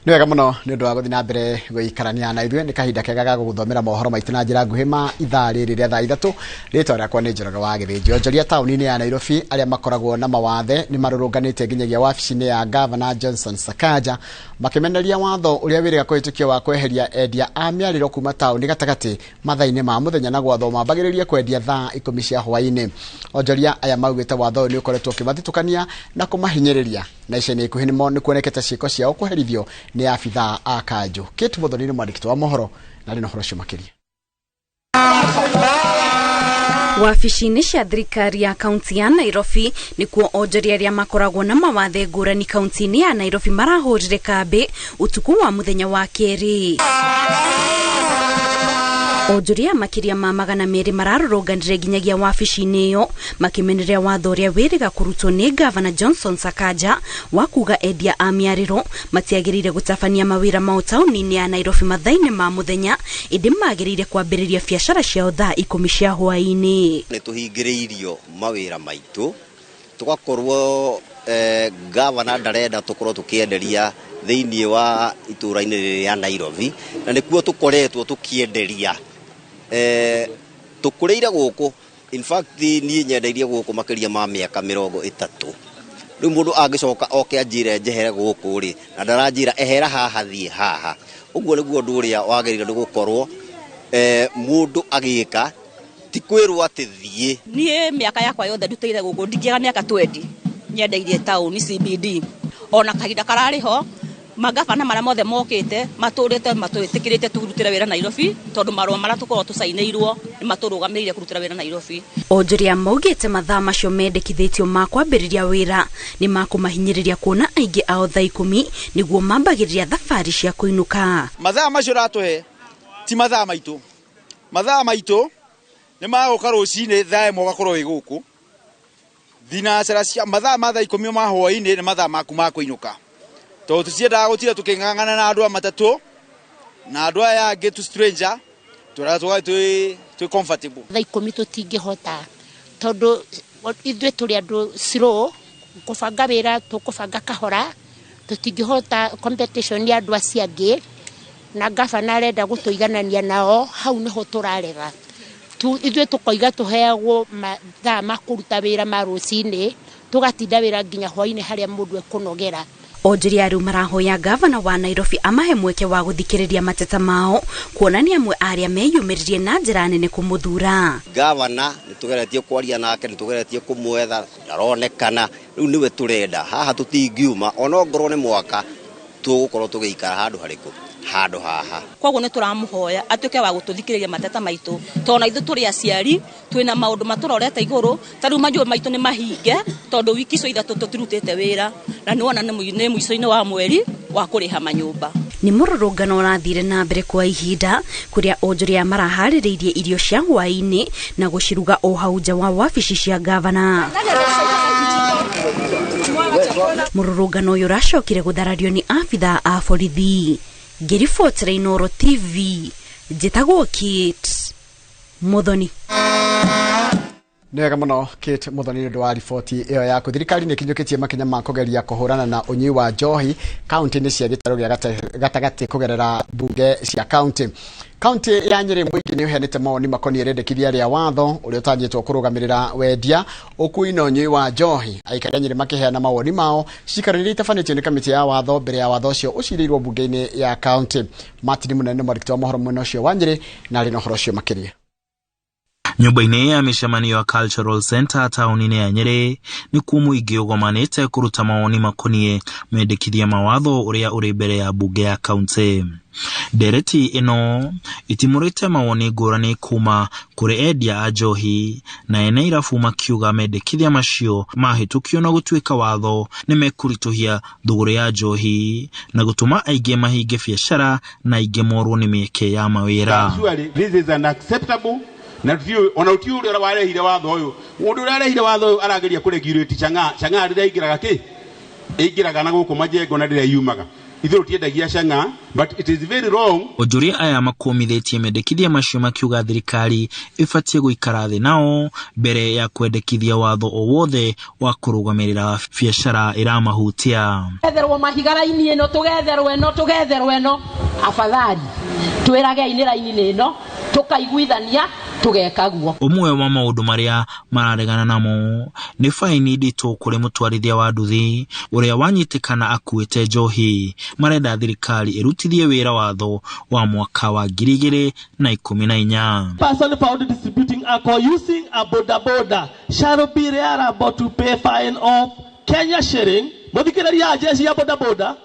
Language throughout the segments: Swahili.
Nĩ wega mũno nĩ ũndũ wa gũthiĩ na mbere gũikarania na ithuĩ, nĩ kahinda kega ga gũgũthomera mohoro maitũ na njĩra nguhĩ ma ithaa rĩrĩ rĩa thaa ithatũ. Rĩĩtwa rĩakwa nĩ Njoroge wa Gĩthĩnji. Onjoria taũni-inĩ ya Nairobi arĩa makoragwo na mawathe nĩ marũrũnganĩte nginyagia wabici-inĩ ya Gavana Johnson Sakaja makĩmenereria watho ũrĩa wĩrĩga kũhĩtũkio wa kweheria endia a mĩarĩro kuma taũni gatagatĩ mathaa-inĩ ma mũthenya na gwatho mambagĩrĩrie kwendia thaa 10 cia hwaĩ-inĩ. Onjoria aya maugĩte watho ũyũ nĩ ũkoretwo ũkĩmathitũkania na kũmahinyĩrĩria, na ica-inĩ ikuhĩ nĩ kuonekete ciĩko ciao kũherithio nĩ abithaa a kanjũ. Kate Muthoni nĩ mwandĩki wa mohoro na rĩ na ũhoro ũcio makĩria. Wabici-inĩ cia thirikari ya kaunti ya Nairobi nĩkuo onjoria arĩa makoragwo na mawathe ngũrani kaunti-inĩ ya Nairobi marahũrire kambĩ ũtukũ wa mũthenya wa kerĩ. Onjoria makĩria ma 200 mararũrũnganire nginyagia wabici-inĩ ĩyo makĩmenereria watho ũrĩa wĩrĩga kũrutwo nĩ Gavana Johnson Sakaja wa kuga endia a mĩarĩro matiagĩrĩire gũtabania mawĩra mao taũni-inĩ ya Nairobi mathaa-inĩ ma mũthenya, ĩndĩ magĩrĩire kwambĩrĩria biacara ciao thaa 10 cia hwaĩ-inĩ. Nĩ tũhingĩrĩirio mawĩra maitũ, tũgakorwo Gavana ndarenda tũkorwo tũkĩenderia thĩinĩ wa itũra-inĩ rĩa Nairobi, na nĩkuo tũkoretwo tũkĩenderia tũkũrĩire gũkũ. In fact niĩ nyendeirie gũkũ makĩria ma mĩaka 30. Rĩu mũndũ angĩcoka oke anjĩre njehere gũkũ rĩ, na ndaranjĩra ehera haha thiĩ haha. Ũguo nĩguo ũndũ ũrĩa wagĩrĩire nĩ gũkorwo mũndũ agĩka, ti kwĩrwo atĩ thiĩ. Niĩ mĩaka yakwa yothe ndutĩire gũkũ, ndingĩaga mĩaka 20 nyendeirie taũni CBD. Ona kahinda kararĩ ho magavana marĩa mothe mokĩte matũĩtĩkĩrĩte tũrutĩre wĩra Nairobi, tondũ marũa marĩa tũkorwo tũcainĩirwo nĩ matũrũgamĩrĩire kũrutĩra wĩra Nairobi. Onjoria maugĩte mathaa macio mendekithĩtio ma kwambĩrĩria wĩra nĩ makũmahinyĩrĩria kuona aingĩ ao thaa 10 nĩguo mambagĩrĩria thabarĩ cia kũinũka. Mathaa macio ratũhe ti mathaa maitũ. Mathaa maitũ nĩ magũka rũcinĩ thaa 1 ũgakorwo wĩ gũkũ. Thinacara cia mathaa ma thaa 10 ma hwaĩ-inĩ nĩ mathaa maku ma kũinũka. Tondũ tũciendaga gũtira tũkĩng'ang'ana na andũ a matatũ na andũ aya angĩ tu stranger tũratũga twĩ comfortable. Thaa 10 tũtingĩhota tondũ ithuĩ tũrĩ andũ slow, kũbanga wĩra tũkũbanga kahora, tũtingĩhota competition ya andũ acio angĩ, na Gavana arenda gũtũiganania nao, hau nĩho tũrarega. Ithuĩ tũkoiga tũheagwo mathaa ma kũruta wĩra ma rũcinĩ, tũgatinda wĩra nginya hwaĩ-inĩ harĩa mũndũ ekũnogera. Onjoria rĩu marahoya Gavana wa Nairobi amahe mweke wa gũthikĩrĩria mateta mao, kuonania amwe arĩa meyumĩririe na njĩra nene kũmũthura. Gavana nĩ tũgeretie kwaria nake, nĩ tũgeretie kũmwetha, ndaronekana. Rĩu nĩwe tũrenda, haha tũtingiuma, ona ongorwo nĩ mwaka tũgũkorwo tũgĩikara handũ harĩkũ, handũ haha. Koguo nĩ tũramũhoya atuĩke wa gũtũthikĩrĩria mateta maitũ, tondũ na ithuĩ tũrĩ aciari twĩna maũndũ matũrorete igũrũ. Tarĩu majũa maitũ nĩ mahinge tondũ wiki icio ithatũ tũtirutĩte wĩra, na nĩwona nĩ mũico-inĩ wa mweri wa kũrĩha manyũmba. Nĩ mũrũrũngano ũrathire na mbere kwa ihinda kũrĩa onjoria maraharĩrĩirie irio cia hwaĩ-inĩ na gũciruga o hau nja wa wabici cia Gavana. Mũrũrũngano ũyũ ũracokire gũtharario nĩ abithaa a borithi. Ngĩribotera Inooro TV, njĩtagwo Kate Muthoni. Nĩ wega mũno Kate Muthoni nĩ ũndũ wa riboti ĩyo yaku. Thirikari nĩ ĩkinyũkĩtie makinya ma kũgeria kũhũrana na ũnyui wa njohi kaunti-inĩ cia gĩtarũ gĩa gatagatĩ kũgerera mbunge cia kaunti. Kaunti ya Nyeri mũingĩ nĩ ũheanĩte mawoni makoniĩ rĩendekithia rĩa watho ũrĩa ũtanyĩtwo kũrũgamĩrĩra wendia, ũkui na ũnyui wa njohi. Aikari a Nyeri makĩheana mawoni mao ciikaro iria itabanĩtio nĩ kamĩtĩ ya watho mbere ya watho ũcio ũcirĩirwo mbunge-inĩ ya kaunti. Martin Mũnene mwandĩki wa mohoro mwena ũcio wa Nyeri na arĩ na ũhoro ũcio makĩria. Nyũmba-inĩ ya mĩcemanio ya Cultural Center taũni-inĩ ya Nyeri nĩ kuo mũingĩ ũgomanĩte kũruta mawoni makoniĩ mendekithia mawatho ũrĩa ũrĩ mbere ya mbunge ya kaunti. Ndereti ĩno itimũrĩte mawoni ngũrani kuma kũrĩ endia a njohi, na ene irabu makiuga mendekithia macio mahĩtũkio na gũtuĩka watho nĩ mekũritũhia thũgũrĩ ya njohi na gũtũma aingĩ mahinge biacara na aingĩ morwo nĩ mĩeke ya mawĩra. This is unacceptable. Na ona utiu uri warehire watho uyu, mundu urarehire watho uyu arageria kuregulate changa rĩrĩa ingiraga ingiraga na gũkũ majengo na rĩrĩa yumaga. ithuĩ tũtiendagia cang'a, but it is very wrong. Onjoria aya makomithitie mendekithia macio makiuga thirikari ibatie guikara thĩ nao mbere ya kwendekithia watho o wothe wa kũrũgamĩrĩra biacara ĩramahutia. Tũgetherwo mahigara-inĩ ĩno, tũgetherwo ĩno, afadhali twĩrage ini raini ĩno, tukaiguithania tugekaguo. Umwe wa maũndũ marĩa mararegana namo nĩ faini nditũ kũrĩ mũtwarithia wa nduthi ũrĩa wanyitĩkana akuĩte njohi. Marenda thirikari ĩrutithie wĩra watho wa mwaka wa 2014. Person found distributing alcohol using a boda shall be liable to pay fine of Kenya shilling. Mũthikĩrĩria jeshi ya boda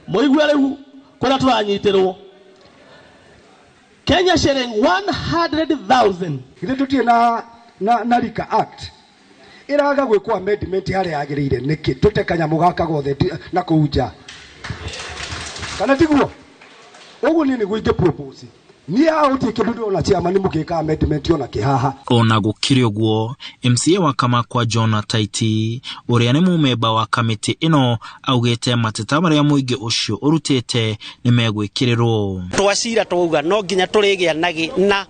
mũigua rĩu kũrĩa tũranyitirwo Kenya shilling 100,000. Githĩ tutie na Rika Act iraga gwĩkwo amendment harĩa yagĩrĩire nĩkĩ tũte kanyamũ gaka gothe na kũunja kana tiguo ũguo nĩ nĩguo ingĩ-propose niĩ auti kĩndũ ona chairman mũgĩka amendment ona kĩhaha. Ona gũkĩrĩ ũguo, MCA wa Kamakwa John Taiti ũrĩa nĩ mũmemba wa kamĩtĩ ĩno augĩte mateta marĩa mũingĩ ũcio ũrutĩte nĩ megwĩkĩrĩrwo. Twacira twauga no nginya tũrĩgĩa na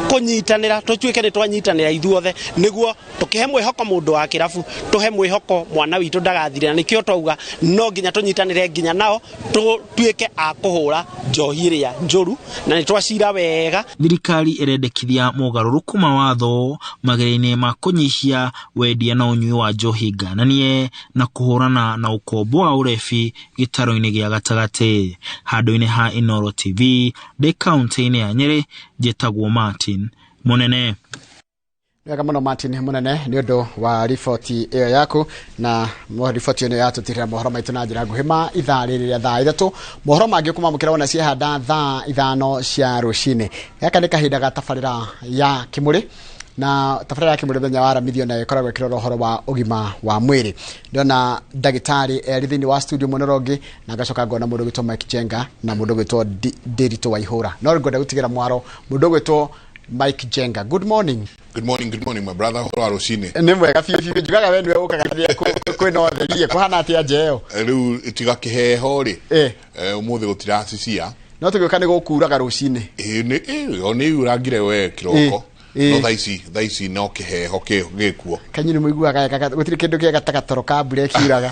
kunyitanira tutuike ni twanyitanira ithuothe niguo tukihe mwihoko mundu wa kirabu tuhe mwihoko mwana witu ndagathire na nikio twauga no nginya tunyitanire nginya nao tutuike a kuhura njohi iria njuru na ni twacira wega. Thirikari irendekithia mogarũrũku mawatho magereinĩ ma kunyihia wendia na ũnyui wa njohi ngananie na kuhurana na ũkombo wa urebi gĩtaro-inĩ gĩa gatagatĩ. Handũ-inĩ ha Inoro TV de county-inĩ ya Nyeri, njĩtagwo Martin Munene. Wega mũno Martin Munene nĩ ũndũ wa riboti ĩyo yaku, na riboti ĩyo yatũtirĩra mohoro maitũ na njĩra nguhĩ ma ithaa rĩrĩ rĩa thaa 3. Mohoro mangĩ kũmamũkĩra wona ciehanda thaa 5 cia rũcinĩ. Gaka nĩ kahinda ga tabarĩra ya Kĩmũrĩ, na tabarĩra ya Kĩmũrĩ mũthenya wa aramithio na ĩkoragwo ĩkĩrora ũhoro wa ũgima wa mwĩrĩ. Ndona ndagĩtarĩ erĩ thĩinĩ wa studio Monorongi, na ngacoka ngona mũndũ gwĩtwo Mike Jenga na mũndũ gwĩtwo Ndĩritũ Waihũra. No ngwenda gũtigĩra mwaro mũndũ gwĩtwo Mike Jenga. Good morning. Good morning my brother. Horo rũcinĩ. Nĩ mwega biũ njugaga we niwe ũkaga kwĩna ũtherie kũhana atĩa njeo. Rĩu itiga kĩheho rĩ. Ũmũthĩ gũtiraciciya. No tũgĩũka nĩ gũkuraga rũcinĩ. Nĩ urangire we kĩroko. No thaisi no kĩheho gĩkuo. Kanyi nĩ mũiguaga gũtirĩ kĩndũ kĩega ta gatoro ka mbura ĩkiuraga.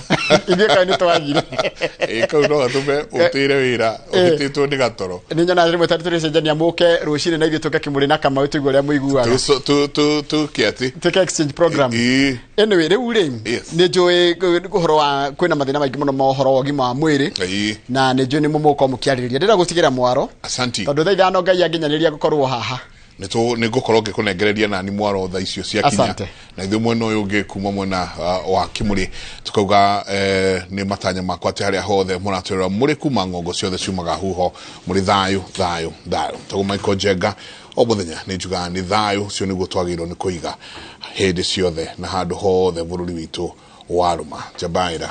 Ithuĩ kaĩ nĩ twagire. Kau no gatũme ũtĩre wĩra ũgĩtĩtwo nĩ gatoro. Nĩ nyona rĩmwe tari tũrĩcenjania mũke rũcinĩ na ithuĩ tũke Kĩmũrĩ na Kamau tũigua ũrĩa mũiguaga. Tũke exchange program. Anyway, rĩu rĩ nĩ njũĩ ũhoro wa kwĩna mathĩna maingĩ mũno ma ũhoro wa ũgima wa mwĩrĩ, na nĩ njũĩ nĩ mũmũko mũkĩarĩrĩria. Ndĩra gũtigĩra mwaro. Asanti. Tondũ thaa ithano Ngai anginyanĩria gũkorwo haha. Nĩ ngũkorwo ngĩkũnengereria na ni mwaro thaa icio cia kinya. Na ithuĩ mwena ũyũ ũngĩ kuma mwena wa Kĩmũrĩ tukauga nĩ matanya makwa atĩ harĩa hothe mũratwĩrora mũrĩ kuma ng'ongo ciothe ciumaga huho mũrĩ thayũ. Tagwo Michael Jenga o mũthenya nĩ njugaga nĩ thayũ ũcio nĩguo twagĩrĩirwo nĩ kũiga hĩndĩ ciothe na handũ hothe bũrũri witũ warũma. Jabaira,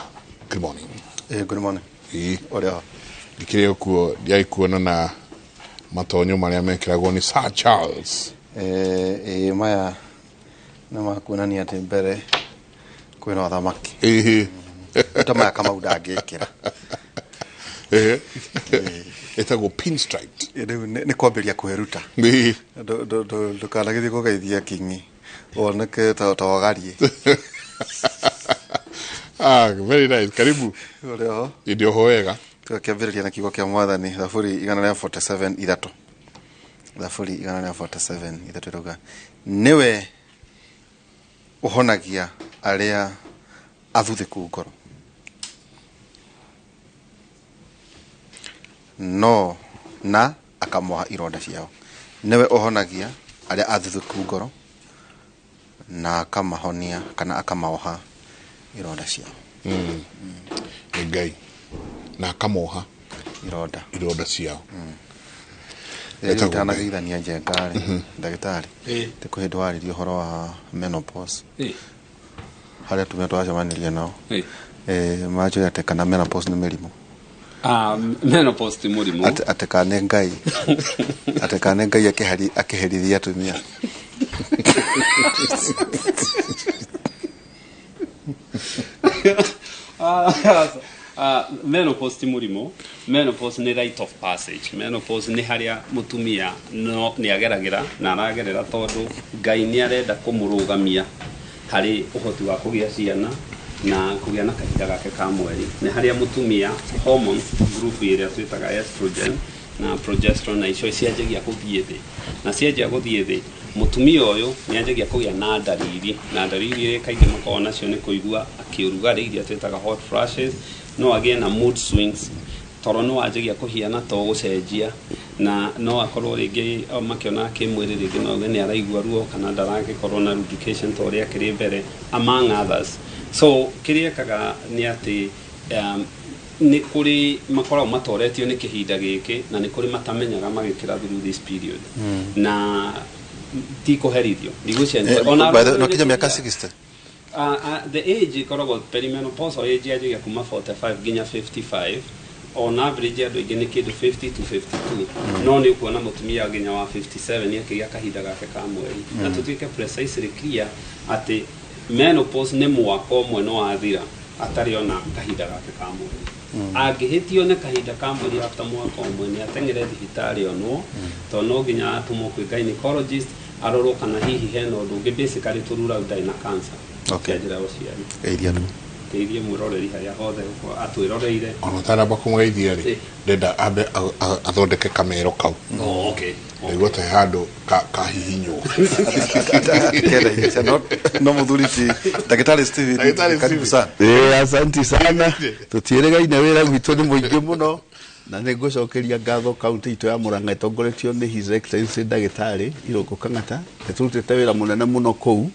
good morning. Good morning. Ũrĩa ndikĩrĩ kuo ndiaikuona na matonyo marĩa mekĩragwo ni Sir Charles. Maya nĩ makuonania atĩ mbere kwĩna thamaki. Maya Kamau ndangĩkĩra. Ĩtagwo pinstripe. Nĩ kwambĩria kwĩruta. Ndũkanagĩthiĩ kũgeithia kingi woneke ta wagarie. Very nice. Karibu. Ũrĩa ndio wega. Tukiambĩrĩria na kiugo kĩa Mwathani Thaburi 147:3. Thaburi 147:3 rauga niwe ũhonagia arĩa athuthĩku ngoro, no na akamoha ironda ciao. Niwe ũhonagia arĩa athuthĩku ngoro na akamahonia kana akamaoha ironda ciao. Ngai na akamoha ironda ciao. Tanageithania Jenga ndagĩtarĩ tũkũhĩndwarĩria ũhoro wa menopause harĩa tumia twacemanirie nao manjũĩ atĩ kana menopause nĩ mĩrimũ. Menopause ti mũrimũ. Atĩ kana Ngai akĩherithia atumia. Menopause ti mũrimũ. Menopause nĩ rite of passage. Menopause nĩ harĩa mũtumia no nĩ ageragĩra na aragerera tondũ Ngai nĩ arenda kũmũrũgamia harĩ ũhoti wa kũgĩa ciana na kũgĩa na kahinda gake ka mweri. Nĩ harĩa mũtumia hormones group ĩrĩa twĩtaga estrogen na progesterone na icio cianjagia gũthiĩ thĩ. Na cianjia gũthiĩ thĩ, mũtumia ũyũ nĩ anjagia kũgĩa na ndariri. Na ndariri iria kaingĩ makoragwo nacio nĩ kũigua akĩũrugarĩ iria twĩtaga hot flashes, no agĩe na mood swings, toro no anjagia kũhiana to gũcenjia, na no akorwo rĩngĩ makĩona kĩmwĩrĩ rĩngĩ no nĩ araigua ruo kana ndaragĩkorwo na lubrication ta ũrĩa kĩrĩ mbere, among others. So kĩrĩa ekaga nĩ atĩ nĩ kũrĩ makoragwo matoretio nĩ kĩhinda gĩkĩ na nĩ kũrĩ matamenyaga magĩkĩra through this period. Na ti kũherithio no kinya mĩaka 60. The age ikoragwo perimenopausal age yanjagia kuma 45 nginya 55. On average andũ aingĩ nĩ kĩndũ 50 to 52. No nĩ ukuona mũtumia nginya wa 57 nĩ akĩgĩa kahinda gake ka mweri. Na tũtuĩke precisely clear atĩ menopause nĩ mwaka ũmwe no wathira atarĩ ona kahinda gake ka mweri. Angĩhĩtio nĩ kahinda ka mweri after mwaka ũmwe nĩ ateng'ere thibitarĩ onwo, tondũ no nginya atũmwo kwĩ gynecologist arorwo kana hihi hena ũndũ ũngĩ, basically to rule out na cancer. Okay. Teithia mwĩroreri harĩa hothe atwĩroreire. Ona ũtanamba kũmũgeithia rĩ, ndenda ambe athondeke kamero kau. Okay. Nĩguo te handũ kahihinywo. No mũthuri ti Ndagĩtarĩ Steven, karibu sana. Asante sana. Tũtiĩrĩgaine wĩra witũ nĩ mũingĩ mũno na nĩ ngũcokeria ngatho kaunti itũ ya Mũrang'a ĩtongoretio nĩ His Excellency Ndagĩtarĩ Irũngũ Kang'ata. Nĩtũrutĩte wĩra mũnene mũno kũu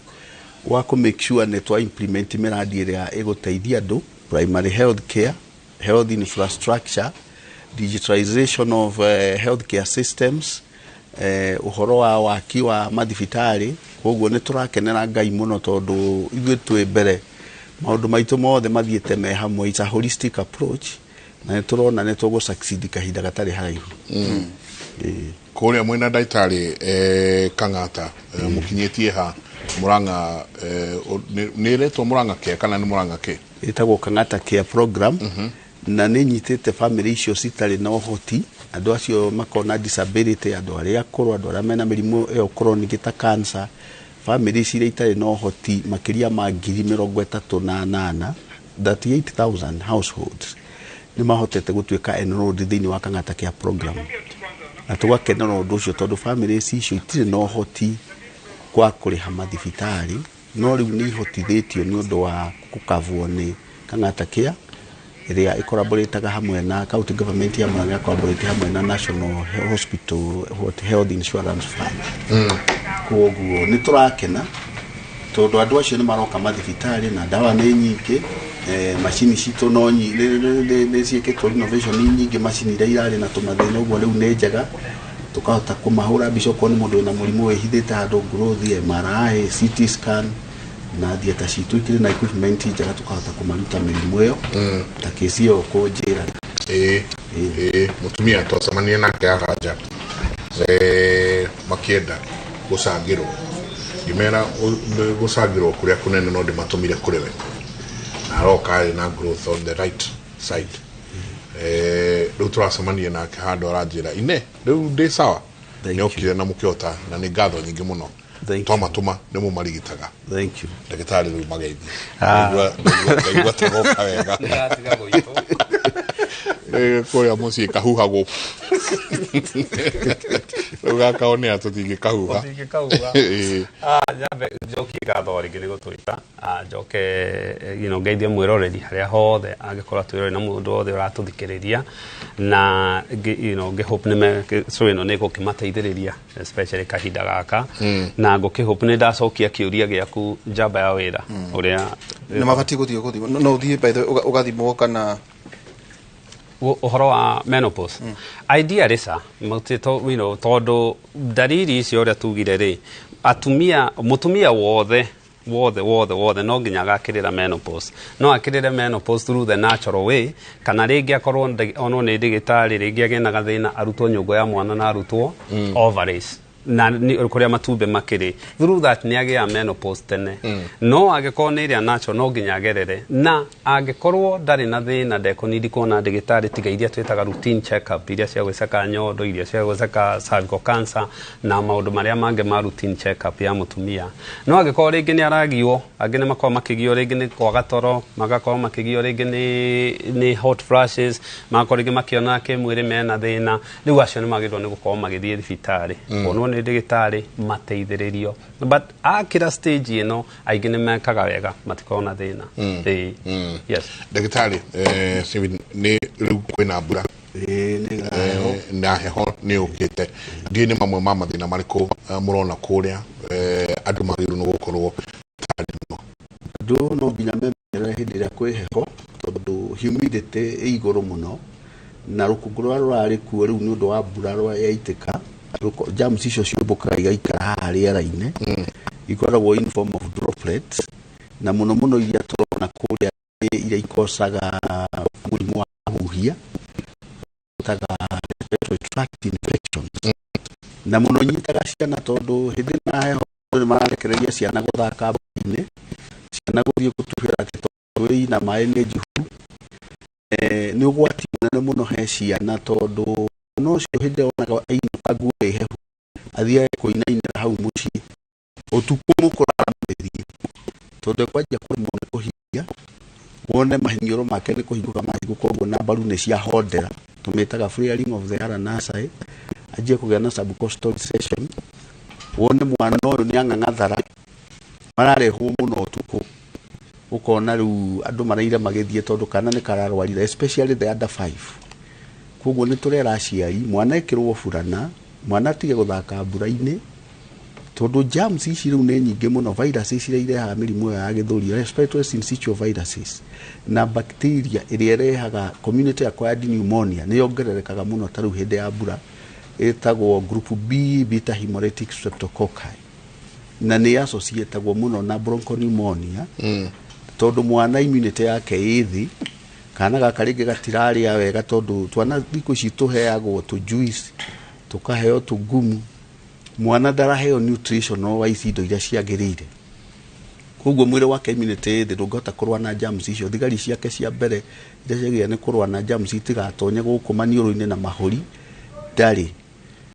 wa ku make sure nĩ twa implement miradi ĩrĩa ĩgũteithia andũ, primary health care, health infrastructure, digitalization of healthcare systems, uhoro wa waki wa mathibitarĩ. Koguo nĩ tũrakenera Ngai mũno tondũ ithuĩ twĩ mbere maũndũ maitũ mothe mathiĩte me hamwe. It's a holistic approach na nĩ tũrona nĩ tũgũ succeed kahinda gatarĩ haraihu. Kũrĩa mwena Ndagĩtarĩ Kang'ata mũkinyĩtie ha Mũrang'a nĩ retwo Mũrang'a Care kana nĩ Mũrang'a Care? Ĩtagwo Kang'ata Care Program na nĩ nyitĩte family icio citarĩ na ũhoti, andũ acio makona disability, andũ arĩa akũrũ, andũ arĩa mena mĩrimũ ĩyo chronic ta cancer, family iria itarĩ na ũhoti makĩria ma 38,000, 38,000 households nĩ mahotete gũtuĩka enrolled thĩinĩ wa Kang'ata Care Program. Na tũgakenera ũndũ ũcio tondũ family icio itirĩ na ũhoti kwa kũrĩha mathibitarĩ, no rĩu nĩ ihotithĩtio nĩ ũndũ wa gũkavwo nĩ Kang'ata Care ĩrĩa ĩkoraborĩtaga hamwe na county government ya Mũrang'a, ĩkoraborĩte hamwe na National Hospital Health Insurance Fund. Koguo nĩ tũrakena tondũ andũ acio nĩ maroka mathibitarĩ na ndawa nĩ nyingĩ, macini citũ no nĩ ciĩkĩtwo innovation nyingĩ, macini iria irarĩ na tũmathĩna ũguo rĩu nĩ njega, tukahota kumahura mbica okorwo nĩ mũndũ wĩna mũrimũ wĩhithĩte handũ growth, MRI, CT scan na theater citũ ikĩrĩ na equipment njega, tukahota kũmaruta mĩrimũ ĩyo ta kesi ĩyo kũnjĩra. Mũtumia twacemania nake haha nja makĩenda gũcangĩrwo, ngĩmera gũcangĩrwo kũrĩa kũnene no ndĩmatũmire kũrĩ we, na aroka na growth on the right side. Rĩu tũracemania nake handũ aranjĩra ine rĩu ndĩ sawa, nĩ okire na mũkĩota na nĩ ngatho nyingĩ mũno twamatũma nĩ mũmarigitaga. Ndagĩtarĩ rĩu mageithi ngaigua tagoka wega kũrĩa mũciĩ kahuhagwo rĩu gakaone tũtingĩkahuha. Nyambe njokie ngatho rĩngĩ nĩ gũtũĩta, njoke ngeithie mwĩroreri harĩa hothe angĩkorwo twĩroreri na mũndũ wothe ũratũthikĩrĩria, na ngĩhope show ĩno nĩ ĩgũkĩmateithĩrĩria especially kahinda gaka, na ngũkĩhope nĩ ndacokia kĩũria gĩaku njamba ya wĩra ũrĩa nĩ mabatiĩ gũthiĩ no ũthiĩ by the ũgathimwo kana uhoro wa menopause. Idea risa mutito tondũ ndariri icio ũrĩa tugire rĩ, mutumia wothe no nginya agakĩrĩra menopause. No akĩrĩre menopause through the natural way, kana rĩngĩ akorwo ono nĩ ndagĩtarĩ, rĩngĩ agĩe na gathĩna arutwo nyũngũ ya mwana na arutwo ovaries na kuria matumbe makiri through that ni agia menopause tene no agikorwo ni iria nacho no nginya agerere na agikorwo ndari na thina ndekonidi kuona ndigitari tiga iria twitaga routine check up iria cia gwicaka nyondo iria cia gwicaka cervical cancer na maundu maria mange ma routine check up ya mutumia no agikorwo ringi ni aragio angi ni makorwo makigio ringi ni kwaga toro magakorwo makigio ringi ni hot flashes magakorwo ringi makiona ke mwiri mena thina riu acio ni magirwo ni gukorwo magithie thibitari ono ni ndigitari mateithiririo but akira stage ino aingi ni mekaga wega matiko na thina yes ndigitari ni riu kwina mbura na heho ni ukite ndi ni mamwe ma mathina mariko murona kuria andu magiru no gukorwo tari no ndu no nginya memere hindi ria kwi heho tondu humidity iguru muno na rukungu rurari kuo riu ni undu wa mbura rwa yaitika germs icio ciumbukaga igaikara haha rĩera-inĩ ikoragwo in form of droplets na muno muno iria turona kuria iria ikosaga mũrimũ wa kũhuhia taga respiratory tract infections na muno nyitaga ciana tondu hindi na heho ni mararekereria ciana guthaka mbura-inĩ ciana gũthiĩ gũtuhĩra tũtũĩ na maĩ nĩ njuhu ni ũgwati mũnene mũno he ciana tondu no cio hindi onaga aina nguo hehu athiaga kuinainĩra hau muciĩ utuku mũkũraramĩrie tondu kwajia kũrĩmwo nĩ kũhihia wone mahiniũrũ make nĩ kũhingũka mahingũka ũguo na mbaru nĩ ciahondera tũmĩtaga flaring of the air nursery anjie kũgĩa na subcostal recession wone mwana ũyũ nĩ ang'ang'athara mararehwo mũno ũtukũ ukona rĩu andũ maraire magĩthiĩ tondu kana nĩ kararwarire especially the under 5 koguo nĩ turera aciari mwana ekirwo burana mwana tige guthaka mbura-inĩ tondu germs ici rĩu nĩ nyingĩ mũno virus ici irehaga mĩrimũ ya gĩthũri respiratory syncytial viruses na bacteria ĩrĩa irehaga community acquired pneumonia nĩ yongererekaga mũno ta rĩu hĩndĩ ya mbura ĩtagwo group B beta hemolytic streptococci na nĩ associatagwo mũno na bronchopneumonia tondu mwana immunity yake ĩthĩ kana gaka ringi gatiraria wega tondu twana thikũ ici tuheagwo tu juice tukaheo tu gumu mwana daraheo nutrition no wise indo iria ciagĩrĩire koguo mwĩrĩ wake immunity thĩ ndũngĩhota kũrũa na germs icio thigari ciake cia mbere iria ciagĩrĩire nĩ kũrũa na germs itigatonye gũkũ maniũrũ-inĩ na mahũri ndarĩ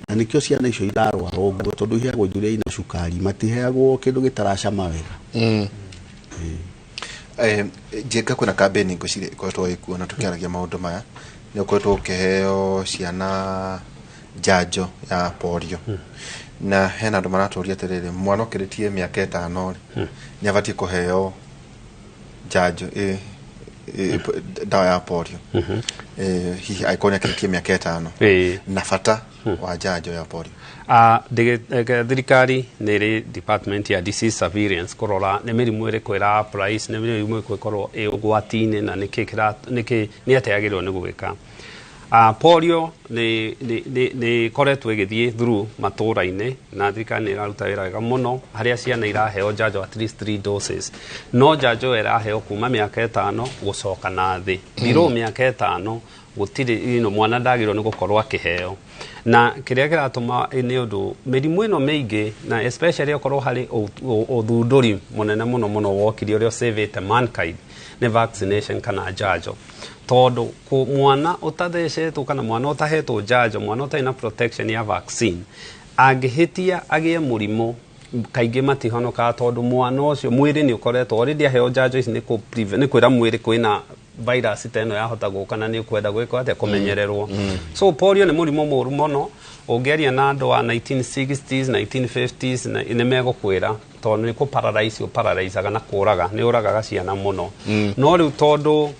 na nĩkĩo ciana icio irarwara ũguo tondu iheagwo indo iria ina cukari matiheagwo kĩndũ gĩtaracama wega jenga kuna campaign ngocire ikoretwo ikuona tukiaragia maundu maya ni ukoretwo ukiheo ciana njanjo ya polio na hena andu maratoria terere mwana ukiritie miaka 5 ni abatie kuheo njanjo dawa ya polio hihi aikoni akiritie miaka 5 na bata wa njanjo ya polio thirikari nĩ department ya disease surveillance kurora nĩ mĩrimũ ĩrĩkũ ĩra-price nĩ mĩrimũ ĩrĩkũ ĩkorwo ĩ ũgwati-inĩ na nĩ atĩagĩrĩrwo nĩ gũgĩka polio nĩ koretwo ĩgĩthiĩ through matũũra-inĩ na thirikari nĩ ĩraruta wĩra wega mũno harĩa ciana iraheo njanjo at least 3 doses no njanjo ĩraheo kuma mĩaka 5 gũcoka na thĩ below mĩaka 5 gũtirĩ mwana ndagĩrĩirwo nĩ gũkorwo akĩheo na kĩrĩa kĩratũma nĩ ũndũ mĩrimũ ĩno mĩingĩ na especially okorwo harĩ ũthundũri mũnene mũno wokire ũrĩa ũsavĩte mankind nĩ vaccination kana njanjo tondu mwana ũtathecetwo kana mwana ũtahetwo njanjo mwana ũtarĩ na protection ya vaccine angĩhĩtia agĩe mũrimũ kaingĩ matihonokaga tondu mwana ũcio mwĩrĩ nĩ ũkoretwo already aheo njanjo ici nĩ kwĩra mwĩrĩ kwĩna virus ta ĩno yahota gũka na nĩ ũkwenda gwĩka atĩa kũmenyererwo so polio nĩ mũrimũ mũru mũno ũngĩaria na andũ wa 1960s 1950s nĩ megũkwĩra tondu nĩ kũ-paralyze na kũraga nĩ ũragaga ciana mũno no rĩu tondu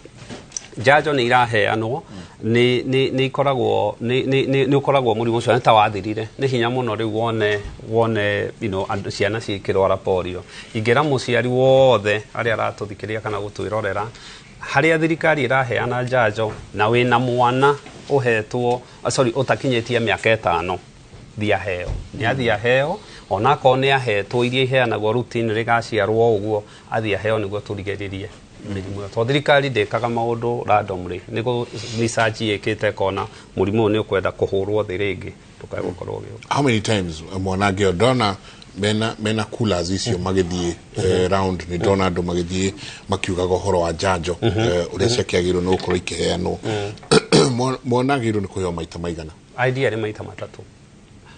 njanjo nĩ iraheanwo nĩ ikoragwo nĩ ũkoragwo mũrimũ ũcio ta wathirire nĩ hinya mũno rĩu wone ciana ciĩkĩrwara polio ingĩra mũciari wothe arĩa aratũthikĩria kana gũtwĩrorera harĩa thirikari iraheana njanjo na wĩna mwana ũhetwo ũtakinyĩtie mĩaka 5 thiaheo nĩ athiaheo onakorwo nĩ ahetwo iria iheanagwo routine rĩgaciarwo ũguo athiaheo nĩguo tũrigĩrĩrie mĩrimũ to thirikari ndĩkaga maũndũ randomly nĩguo research ĩkĩte kona mũrimũ nĩ ũkwenda kũhũrwo thĩ rĩngĩ tũkagũkorwo gĩo. How many times mwanage ndona mena coolers icio magĩthiĩ round nĩ ndona andũ magĩthiĩ makiugaga ũhoro wa njanjo ũrĩa ciakĩagĩrwo nĩ gũkorwo ikĩheanwo mwanagĩrwo nĩ kũheo maita maigana? Idea nĩ maita matatũ.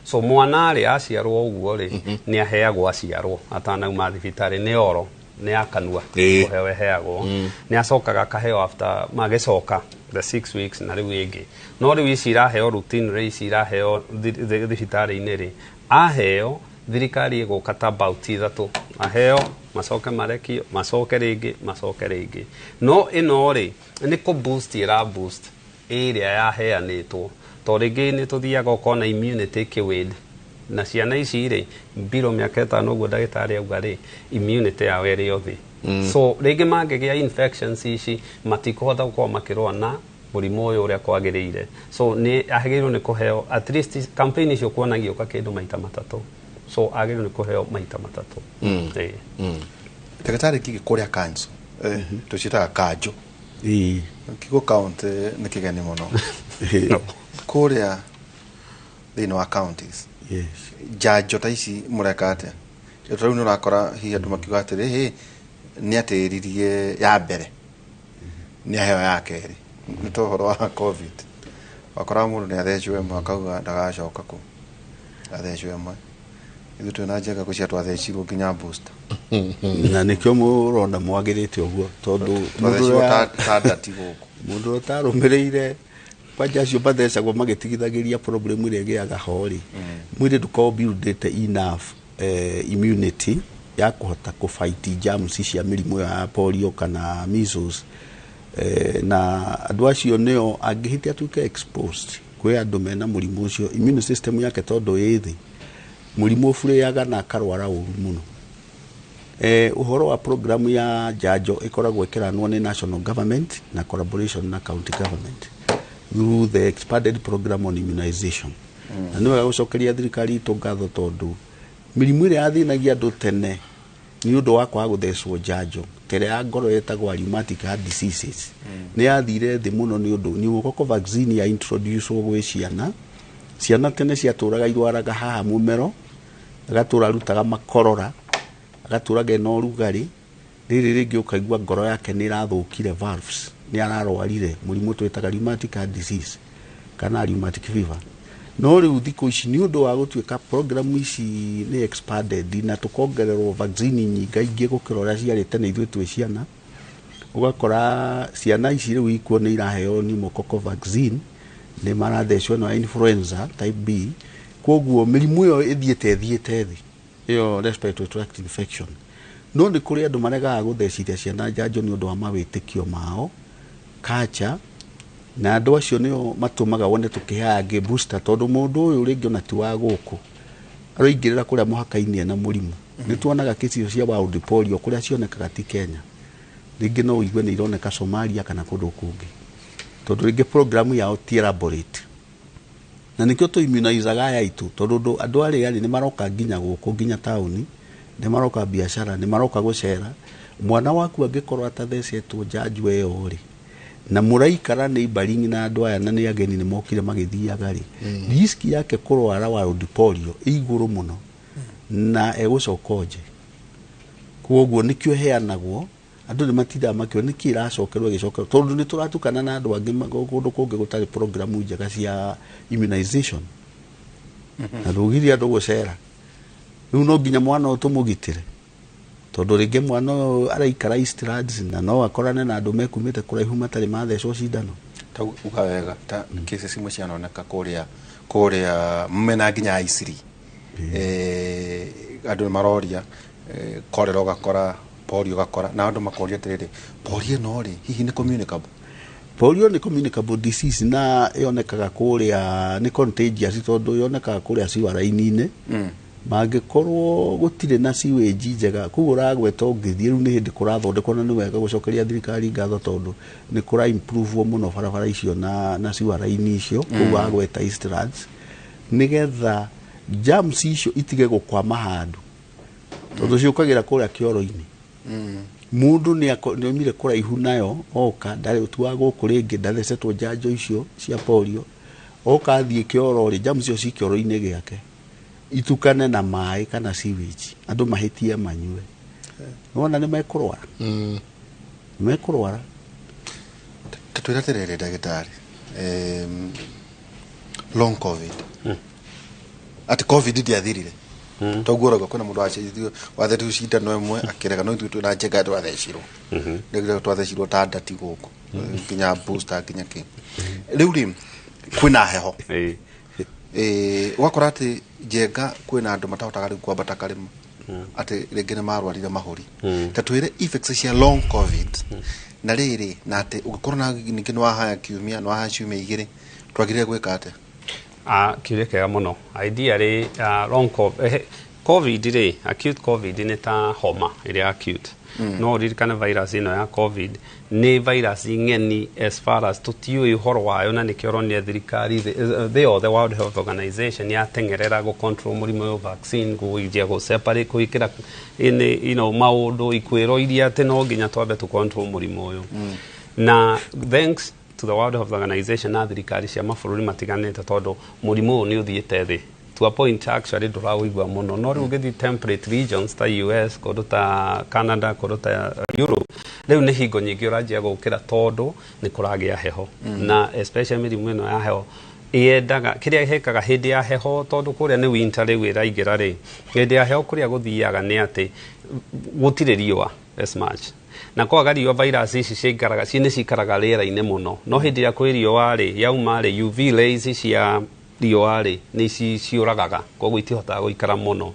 So mwana rĩ aciarwo ũguo rĩ nĩ aheagwo aciarwo atanauma thibitarĩ nĩ oro nĩ akanua kũheo heagwo nĩ acokaga kaheo after magĩcoka the 6 weeks na rĩu ĩngĩ no rĩu ici iraheo routine rĩ ici iraheo thibitarĩ-inĩ rĩ aheo thirikari ĩgũka ta about ithatũ aheo macoke marekio macoke rĩngĩ no ĩno rĩ nĩ kũ boost ĩra boost ĩrĩa yaheanĩtwo to rĩngĩ nĩ tũthiaga ũkona immunity kĩwĩd na ciana ici rĩ mbiro mĩaka 5 ũguo ndagĩtarĩ auga rĩ immunity yao ĩrĩ othe so rĩngĩ mangĩgĩa infections ici matikũhota gũkorwo makĩrũa na mũrimũ ũyũ ũrĩa kwagĩrĩire so nĩ agĩrĩirwo nĩ kũheo at least campaign icio kuonagio kakĩndũ maita matatũ so agĩrĩirwo nĩ kũheo maita matatũ. Ndagĩtarĩ kĩgĩ kũrĩa kanjo tũciĩtaga kanjo kigo county nĩ kĩgeni mũno kũrĩa thĩinĩ wa counties njanjo ta ici mũreka atĩa rĩu nĩ ũrakora hihi andũ makiuga atĩrĩ nĩ atĩririe ya mbere nĩ aheo ya kerĩ nĩ ta ũhoro wa covid wakora mũndũ nĩ athecwo ĩmwe akauga ndagacoka kũ athecwo ĩmwe ithuĩ twĩna njega gũcia twathecirwo nginya booster na nĩkĩo mũrona mwagĩrĩte ũguo tondũ mũndũ ũtarũmĩrĩire kwanja acio mathecagwo magĩtigithagĩria problem ĩrĩa ĩgĩaga ho rĩ mwĩrĩ ndũkoragwo buildĩte enough immunity ya kũhota kũfight germs cia mĩrimũ ya polio kana measles na andũ acio nĩo angĩhĩtia atuĩke exposed kwĩ andũ mena mũrimũ ũcio immune system yake tondũ ĩ thĩ mũrimũ ũbũrĩaga na akarwara ũru mũno. Ũhoro wa program ya njanjo ĩkoragwo ĩkĩranwo nĩ national government na collaboration na county government through the expanded program on immunization. Na nĩ wega gũcokeria thirikari itũ ngatho tondũ mĩrimũ ĩrĩa yathĩnagia andũ tene nĩ ũndũ wa kwaga gũthecwo njanjo terĩa ya ngoro yetagwo rheumatic heart diseases nĩ yathire thĩ mũno nĩ ũndũ pneumococcal vaccine ya introduce gwĩ ciana tene ciatũraga irwaraga haha mũmero agatũra rutaga makorora agatũraga ena ũrugarĩ rĩrĩ rĩngĩ ũkaigua ngoro yake nĩ irathũkire valves nĩ ararwarire mũrimũ twĩtaga rheumatic heart disease kana rheumatic fever no rĩu thikũ ici nĩ ũndũ wa gũtuĩka program ici nĩ expanded na tũkongererwo vaccine nyingĩ gũkĩra ũrĩa ciarĩ tene ithuĩ twĩ ciana ũgakora ciana ici rĩu ikuo nĩ iraheo pneumococcal vaccine nĩ marathecwo na influenza type B koguo mĩrimũ ĩyo ĩthiĩte thĩ ĩyo respiratory tract infection no nĩ kũrĩ andũ maregaga gũthecithia ciana njanjo nĩ ũndũ wa mawĩtĩkio mao culture na andũ acio nĩo matũmaga wone tũkĩheanga booster tondũ mũndũ ũyũ rĩngĩ ona ti wa gũkũ aroingĩrĩra kũrĩa mũhaka-inĩ na mũrimũ nĩ tuonaga kesi cia wild polio kũrĩa cionekaga ti Kenya rĩngĩ no ũigue nĩ ironeka Somalia kana kũndũ kũngĩ tondũ rĩngĩ program yao ti elaborate na nĩkĩo tũimmunizaga aya aitũ tondũ andũ arĩa nĩ maroka nginya gũkũ nginya taũni nĩ maroka biacara nĩ maroka gũcera mwana waku angĩkorwo atathecetwo njanjo ĩyo rĩ na mũraikara neighboring na andũ aya na nĩ ageni nĩ mokire magĩthiaga rĩ risk yake kũrwara wild polio igũrũ mũno na egũcoka nje koguo nĩkĩo heanagwo andũ nĩ matindaga makĩo nĩkĩ iracokerwo ĩgĩcokerwo tondũ nĩ tũratukana na andũ angĩ kũndũ kũngĩ gũtarĩ program njega cia immunization na rũgiria andũ gũcera rĩu no nginya mwana ũyũ tũmũgitĩre tondũ rĩngĩ mwana ũyũ araikara Eastlands na no akorane na andũ mekumĩte kũraihu matarĩ mathecwo cindano ta uga wega ta cases imwe cianoneka kũrĩa mena nginya Isiri andũ maroria korera ũgakora polio gakora na andũ makoria atĩrĩrĩ polio no rĩ hihi nĩ communicable polio nĩ communicable disease na yonekaga kũrĩa nĩ contagious tondũ yonekaga kũrĩa ciwara-inĩ mangĩkorwo gũtirĩ na sewage njega koguo ũragweta ũngĩthiĩ rĩu nĩ hĩndĩ kũrathondekwo na nĩ wega gũcokeria thirikari ngatho tondũ nĩ kũra improve mũno barabara icio na ciwara-inĩ icio koguo agweta Eastlands nĩgetha germs icio itige gũkwama handũ tondũ ciũkagĩra kũrĩa kĩoro-inĩ mundu ni omire kuraihu nayo oka ndari utuwa guku ringi ndathecetwo njanjo icio cia polio oka thie kioro ri jamu cio cikioro-ini giake itukane na mai kana sewage andu mahitie manyue nona ni mekurwara mekurwara tatwira terere ndagitari long covid ati covid ndiathirire toguraga kuna mundu acio wathe tu cita no emwe akirega no tu na njega twathecirwo ndigire twathecirwo ta ndati guku kinya booster kinya ki riu ri kwina heho wakora ati njenga kwina andu matahotaga riu kwambata karima ati ringi ni marwarire mahuri tatwire effects cia long covid na riri na ati ugikorwo na ningi no haya kiumia no haya ciumia igiri twagirire gwika ate kiuria kega muno ideally long covid ri acute covid ni ta homa iria acute no ririkana virus ino ya covid ni virus ng'eni as far as tutiui horo wayo na nikioronia thirikari the World Health Organization ya tengerera go control murimo yo vaccine kuijia go separate kuikira in maundu ikwiro iria te no nginya twambe tu control murimo yo na thanks to the World Health Organization na thirikari cia mabũrũri matiganĩte tondu murimo ni uthiĩte thĩ to a point actually ndũrawĩigua mũno no rĩu ũgĩthiĩ temperate regions ta US kũndũ ta Canada kũndũ ta Europe rĩu nĩ hingo nyingĩ ũranjia gũkĩra tondu nĩ kũragĩa heho na especially mĩrimũ ĩno ya heho yendaga kiria hekaga hindi ya heho tondu kuria ni winter rĩu ĩraingĩra rĩ hindi ya heho kuria gũthiaga nĩ atĩ gũtirĩ riũa as much na kwaga riũa virus ici ciikaraga cikaraga rĩera-inĩ mũno no hindi ya kwĩ riũa rĩ yauma rĩ UV rays cia riũa rĩ nĩ ciũragaga koguo itihotaga gũikara mũno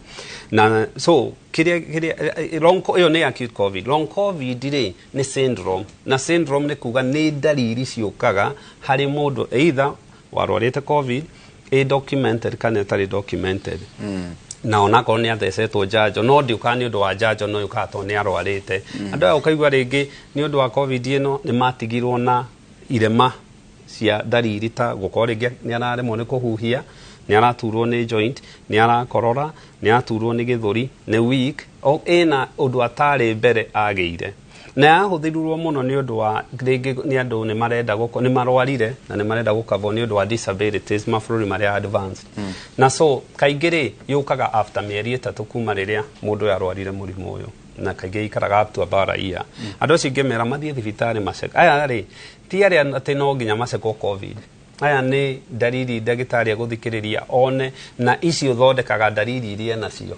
na so kiria ĩyo nĩ acute covid long covid rĩ nĩ syndrome na syndrome nĩ kuga nĩ ndariri ciũkaga harĩ mũndũ either warwarĩte covid documented kana ĩtarĩ documented na onakorwo nĩ athecetwo njanjo no ndiũkaga nĩ ũndũ wa njanjo no yũkaga tondũ nĩ arwarĩte andũ aya ũkaigua rĩngĩ nĩ ũndũ wa covid ĩno nĩ matigirwo na irema cia ndariri ta gũkorwo rĩngĩ nĩ araremwo nĩ kũhuhia nĩ araturwo nĩ joint nĩ arakorora nĩ araturwo nĩ gĩthũri nĩ weak ĩna ũndũ atarĩ mbere agĩire na yahũthĩrirwo mũno nĩ ũndũ wa rĩngĩ nĩ andũ nĩ marenda nĩ marwarire na nĩ marenda gũkavwo nĩ ũndũ wa disabilities mabũrũri marĩa advanced na so kaingĩ rĩ yũkaga after mĩeri 3 kuma rĩrĩa mũndũ arwarire mũrimũ ũyũ na kaingĩ ikaraga up to about a year andũ acio ingĩmera mathiĩ thibitarĩ maceka aya rĩ ti arĩa atĩ no nginya macekwo covid aya nĩ ndariri ndagĩtarĩ agũthikĩrĩria one na icio thondekaga ndariri iria nacio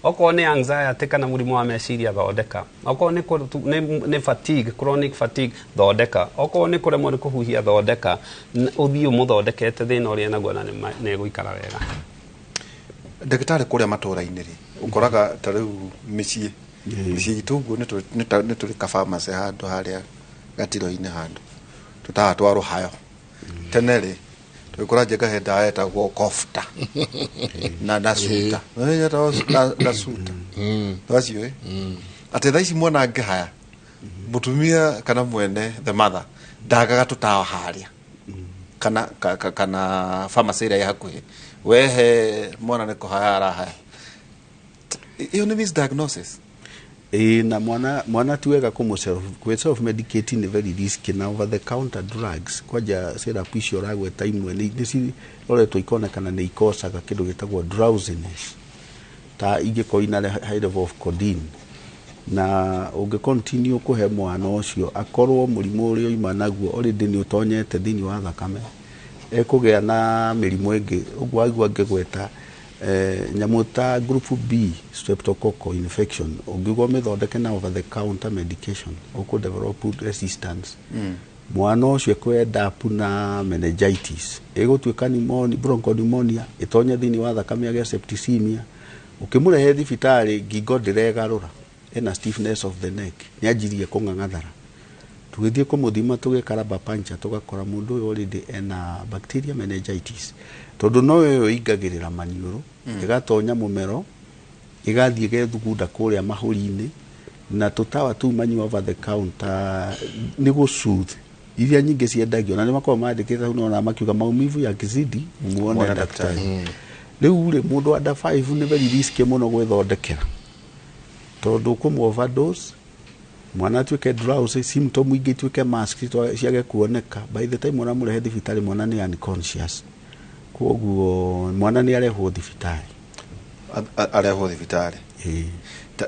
okorwo nĩ anxiety kana mũrimũ wa meciria thondeka okorwo nĩ fatigue chronic fatigue thondeka okorwo nĩ kũremwo nĩ kũhuhia thondeka ũthiĩ ũmũthondekete thĩna ũrĩa naguo na nĩ egũikara wega ndagĩtarĩ kũrĩa matũũra-inĩ rĩ ũkoraga ta rĩu mĩciĩ itũ ũguo nĩ tũrĩ kabamacĩ handũ harĩa gatiro-inĩ handũ tũtaga twa Rũhayo tene rĩ twĩkora njenga he ndawa yetagwo kofta na ndasuta ndasuta twaciũĩ atĩ thaa ici mwana angĩhaya mũtumia kana mwene the mother ndagaga tũtawa harĩa kana pharmacy ĩrĩa ĩ hakuhĩ wehe mwana nĩ kũhaya arahaya iyo nĩ misdiagnosis na mwana ti wega self medicating ni very risky na over the counter drugs kwaja syrup icio uragweta imwe ni roretwo ikonekana nĩ ikosaga kĩndũ gĩtagwo drowsiness ta ingĩkorwo ina high level of codeine na ũngĩ continue kũhe mwana ũcio akorwo mũrimũ ũrĩa oima naguo already nĩ ũtonyete thĩinĩ wa thakame ekũgĩa na mĩrimũ ĩngĩ ũguo aigua angĩgweta nyamũ ta group B streptococcal infection ũngĩgwo mĩthondeke na over the counter medication ũkũ develop resistance mwana ũcio kwenda apu na meningitis ĩgũtuĩka pneumonia bronchopneumonia ĩtonye thĩinĩ wa thakame agĩa septicemia ũkĩmũrehe thibitarĩ ngingo ndĩregarũra ena stiffness of the neck nĩanjirie kũng'ang'athara tugĩthiĩ kũmũthima tũgĩkaraba pancha tũgakora mũndũ ũyũ already ena bacteria meningitis tondu no yo ingagĩrĩra maniũrũ ĩgatonya mũmero ĩgathiĩ gethugunda kũrĩa mahũri-inĩ na tũtawa tu manyu over the counter nĩ gũsoothe iria nyingĩ ciendagio na nĩ makoragwo mandĩkĩte hau na makiuga maumivu ya kizidi muone daktari rĩu rĩ mũndũ under 5 nĩ very risky mũno gwĩthondekera tondu kũmũ overdose mwana tuike drowsy symptom ingi tuike mask ciage kuoneka by the time mwana murehe thibitari mwana ni unconscious koguo mwana ni arehwo thibitari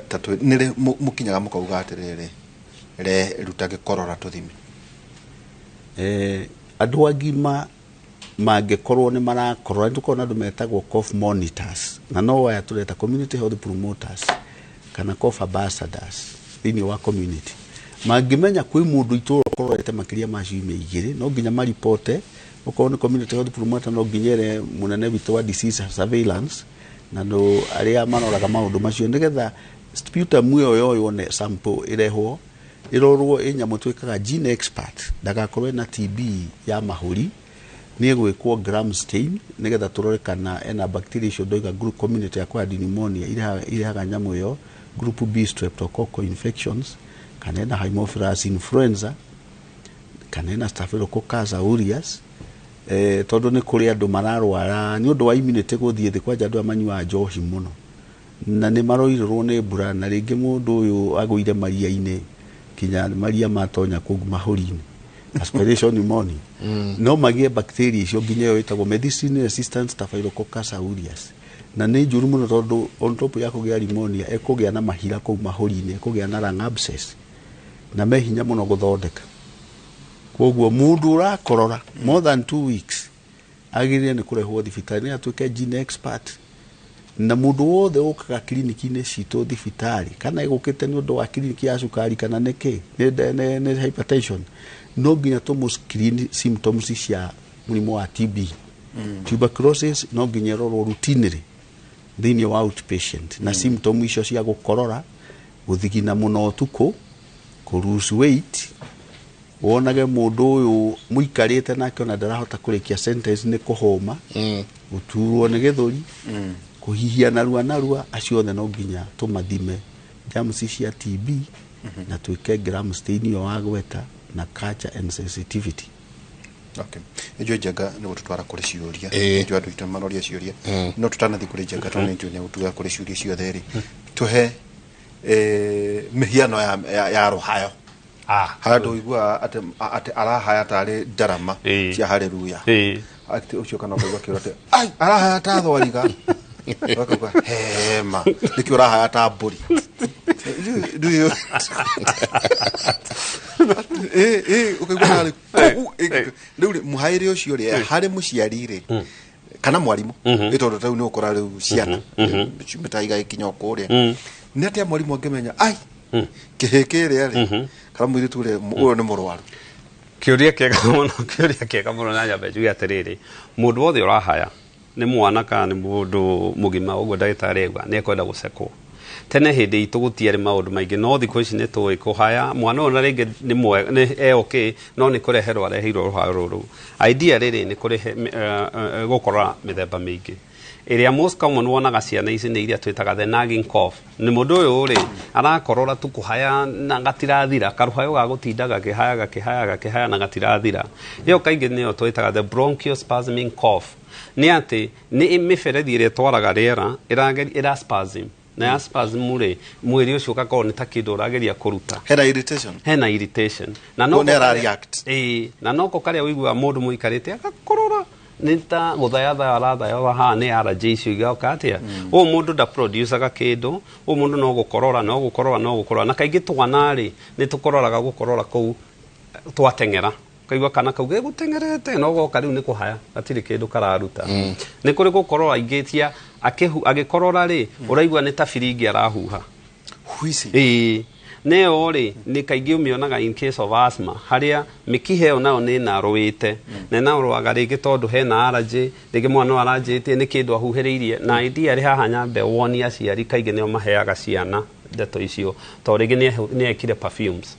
tatu nire mukinyaga mukauga atiriri rutage korora tuthime andu agima mangekorwo ni marakorora tukona andu metagwo cough monitors na no waya tureta community health promoters kana cough ambassadors thini wa community mangimenya kwi mundu ituro kororete makiria maciumia igiri no nginya maripote uko ni community health promoter no nginyere munene witu wa disease surveillance na ndo aria manoraga maundu macio nigetha sputum yo ne sample irehwo irorwo inyamu twikaga gene expert ndagakorwe na TB ya mahuri ni egwikwo gram stain nigetha turore kana ena bacteria icio ndoiga group community ya kwa pneumonia irehaga nyamu yo group B streptococcal infections kana ena haemophilus influenza kana ena staphylococcus aureus tondu ni kuri andu mararwara ni undu wa immunity guthie thi kwa andu amanyua njohi muno na ni maroirwo ni mbura na ringi mundu uyu agwire maria-ini kinya maria matonya kugu mahuri-ini aspiration pneumonia no magie bacteria icio nginya yo itagwo medicine resistant staphylococcus aureus na ni njuru muno tondu on top ya kugia pneumonia ekugia na mahira kugu mahuri-ini ekugia na lung abscess na mehinya muno guthondeka koguo mundu urakorora more than 2 weeks agirire ni kurehwo thibitari ni atuike gene expert na mundu wothe ukaga kliniki-ini citu thibitari kana igukite ni undu wa kliniki ya sukari kana niki ni hypertension no nginya tumu screen symptoms cia murimu wa TB tuberculosis no nginya rorwo routinely thini wa outpatient na symptom icio cia gukorora guthigina muno tuku ku lose weight wonage mundu uyu muikarite nake ona ndarahota kurikia sentence ni kuhoma uturwo ni githuri kuhihia narua acio othe no nginya tumathime germs cia TB na tuike gram stain yo wagweta na culture and sensitivity. Okay. Ejo jaga ni gututwara kuri ciuria. Ejo andu itu manoria ciuria. No tutanathi kuri jaga tone nju ni gututwara kuri ciuria ciothe ri. Tuhe mihiano ya rohayo. Handu igua ate arahaya tari darama cia haleluya. Ati ucio kana ngwa kirote. Ai arahaya ta thwariga. Wakagwa hema. Nikio arahaya ta mburi. Do you ukagwa hali riu muhairi ucio ri hari muciari ri kana mwarimu itondu tau ni ukora riu ciana mitaiga ikinya kuria ni atia mwarimu angemenya ai kihikire ri kana mwiritu ri uyo ni murwaru kiuria kega muno na nyambe njuge atiriri mundu wothe urahaya ni mwana kana ni mundu mugima uguo ndagitari egwa ni ekwenda gucekwo tene hindi itu gutiari maundu maingi no thikũ ici ni tuĩ kuhaya mwana ona ringi ni mwega ni okay no ni kureherwo areheirwo ruhayo ruru idea riri ni kurihe gukorora mithemba mingi iria most common wonaga ciana ici ni iria twitaga the nagging cough ni mundu uyu ri arakorora tu kuhaya na gatirathira karuhayo ga gutindaga kihaya na gatirathira iyo kaingi niyo twitaga the bronchospasming cough ni ati ni miberethi iria twaraga riera ira spasm na spasm ri mwiri ucio ugakorwo ni ta kindu urageria kuruta hena irritation na no react na no ko karia wigua mundu muikarite agakorora nita guthayatha arathaya ha ni allergy icio igauka atia o mundu da produce aga kindu o mundu no gukorora na kaingi twana ri ni tukororaga gukorora kou twatengera kaigwa kana kauge gutengerete no goka riu ni kuhaya atiri kindu kararuta ni kuri gukorora ingitia agikorora ri uraigwa ni ta firingi arahuha huisi neo ri ni kaingi umionaga in case of asthma haria mikihe ona ni narwite na narwaga ringi tondu hena allergy ringi mwana aranjite ni kindu ahuhiriirie na idea ri haha nyambe woni aciari kaingi nio maheaga ciana ndeto icio to ringi ni ekire perfumes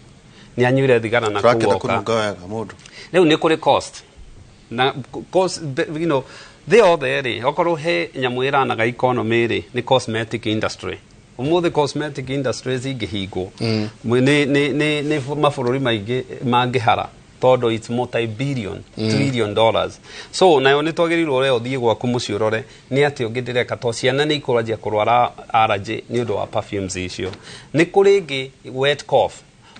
ni anyure thigara na kuoka riu ni kuri cost na cost you know they all there okorwo he nyamu iranaga economy ri ni cosmetic industry umuthi cosmetic industries ingihingwo ni mabũrũri maingi mangihara todo it's multi-billion trillion dollars so nayo ni twagirirwo reo thie gwaku mucio rore ni ati ungidireka to ciana ni ikuragia kurwara allergy ni undu wa perfumes icio ni kuringi wet cough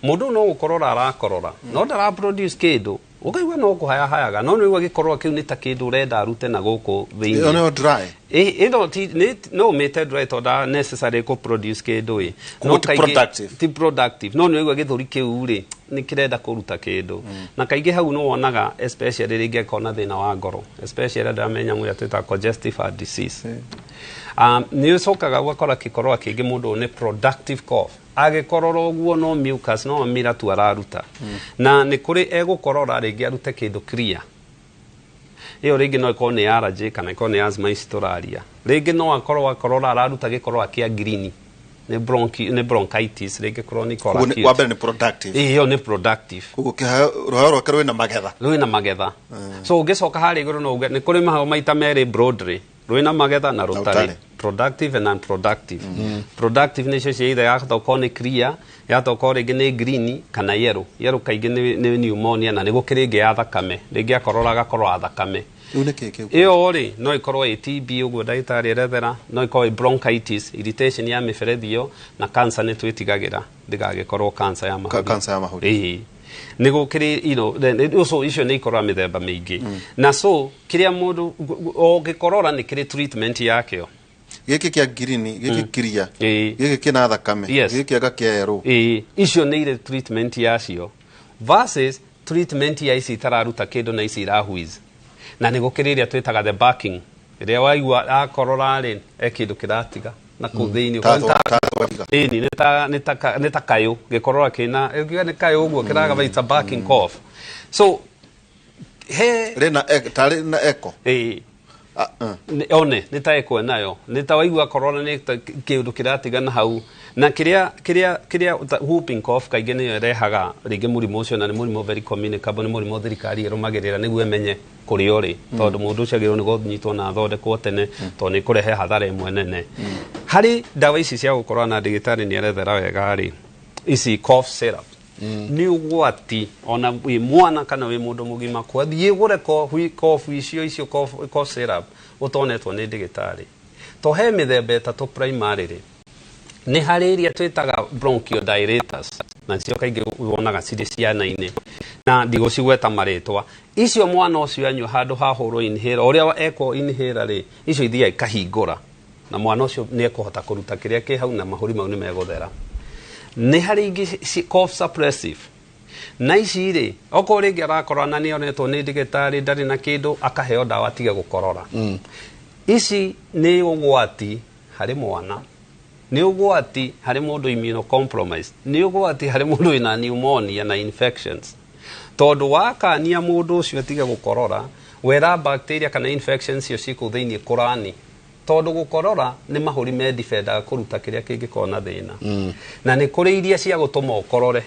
mundu no gukorora arakorora no ndara produce kindu ukaigua no kuhaya hayaga no nĩguo gikorora kiu nĩ ta kindu urenda arute na guku thĩinĩ no dry no mete dry to necessary ko produce kindu no productive ti productive no nĩguo githuri kiu ri ni kirenda kuruta kindu na kaingĩ hau no wonaga especially ringi kona thina wa ngoro especially ndamenya mwe atita congestive heart disease ni ucokaga gwakora kikorora kingi mundu ni productive cough agikorora uguo no mucus no amira tu araruta na ni kuri egukorora ringi arute kindu clear iyo ringi no ikorwo ni allergy kana ikorwo ni asthma isturaria ringi no akorora araruta gikorora kia green ni bronchitis ringi chronic or acute wabere ni productive iyo ni productive kuko roho rwa na magetha so ugicoka hari iguru no ni kuri maho maita meri broadly rwina magetha na rutari productive and unproductive productive ni cio either yatokorwo ni clear yatokorwo ringi ni green kana yellow kaingĩ ni pneumonia na nĩguo kĩrĩngĩ ya thakame rĩngĩ akorora agakorwo thakame iyo ri no ikorwo TB uguo ndagĩtarĩ erethera no ikorwo bronchitis irritation ya mĩberethi iyo na cancer nĩ twĩtigagira ndigagĩkorwo cancer ya mahũri nĩguo kĩrĩ so icio nĩ ikorwo mĩthemba mĩingĩ na so kĩrĩa mũndũ o gĩkorora nĩ kĩrĩ treatment yakĩo gĩkĩ kĩa green gĩkĩ clear gĩkĩ kĩna thakame gĩkĩ kĩaga kĩa yellow icio nĩ ire treatment yacio versus treatment ya ici tararuta kĩndũ na ici irahuiz na nĩguo kĩrĩ ĩrĩa twĩtaga the backing ĩrĩa waigua akorora rĩ kĩndũ kĩratiga na kũu thĩinĩ nĩ ta kayũ gĩkorora kĩna nĩ kayũ ũguo kĩraga baita backing cough so tarĩ na echo one nĩ ta echo nayo nĩ ta waigua korona nĩ kĩndũ kĩratigana hau na kĩrĩa whooping cough kaingĩ nĩyo ĩrehaga rĩngĩ mũrimũ ũcio na nĩ mũrimũ very communicable nĩ mũrimũ thirikari ĩrũmagĩrĩra nĩguo ĩmenye kũrĩa ũrĩ tondũ mũndũ ũcio agĩrĩirwo nĩ kũnyitwo na athondekwo tene tondũ nĩ kũrehe hathara ĩmwe nene harĩ ndawa ici cia gũkorwo na ndagĩtarĩ nĩ erethera wega rĩ ici cough syrup ni ugwati ona wi mwana kana wi mundu mugima kwa thie gure cough icio cough syrup utonetwo ni ndagĩtarĩ to he mĩthemba ĩtatũ primarily ni harĩ iria twĩtaga bronchodilators na cio kaingĩ wonaga cirĩ ciana-inĩ na ndigũcigweta marĩtwa icio mwana ũcio anyua handũ hahũrwo inhaler ũrĩa ekwo inhaler rĩ icio ithiaga ikahingũra na mwana ũcio nĩ ekũhota kũruta kĩrĩa kĩ hau na mahũri mau nĩ megũthera nĩ harĩ ingĩ cough suppressive na ici rĩ okorwo rĩngĩ arakorora na nĩonetwo nĩ ndagĩtarĩ ndarĩ na kĩndũ akaheo ndawa atige gũkorora ici nĩ ũgwati harĩ mwana nĩ ũgwati harĩ mũndũ immunocompromised nĩ ũgwati harĩ mũndũ wĩna pneumonia na infections tondũ wakania mũndũ ũcio atige gũkorora wera bacteria kana infections icio ciĩ kũu thĩinĩ kũrani tondũ gũkorora nĩ mahũri medifendaga kũruta kĩrĩa kĩngĩkorwo na thĩna na nĩ kũrĩ iria cia gũtũma ũkorore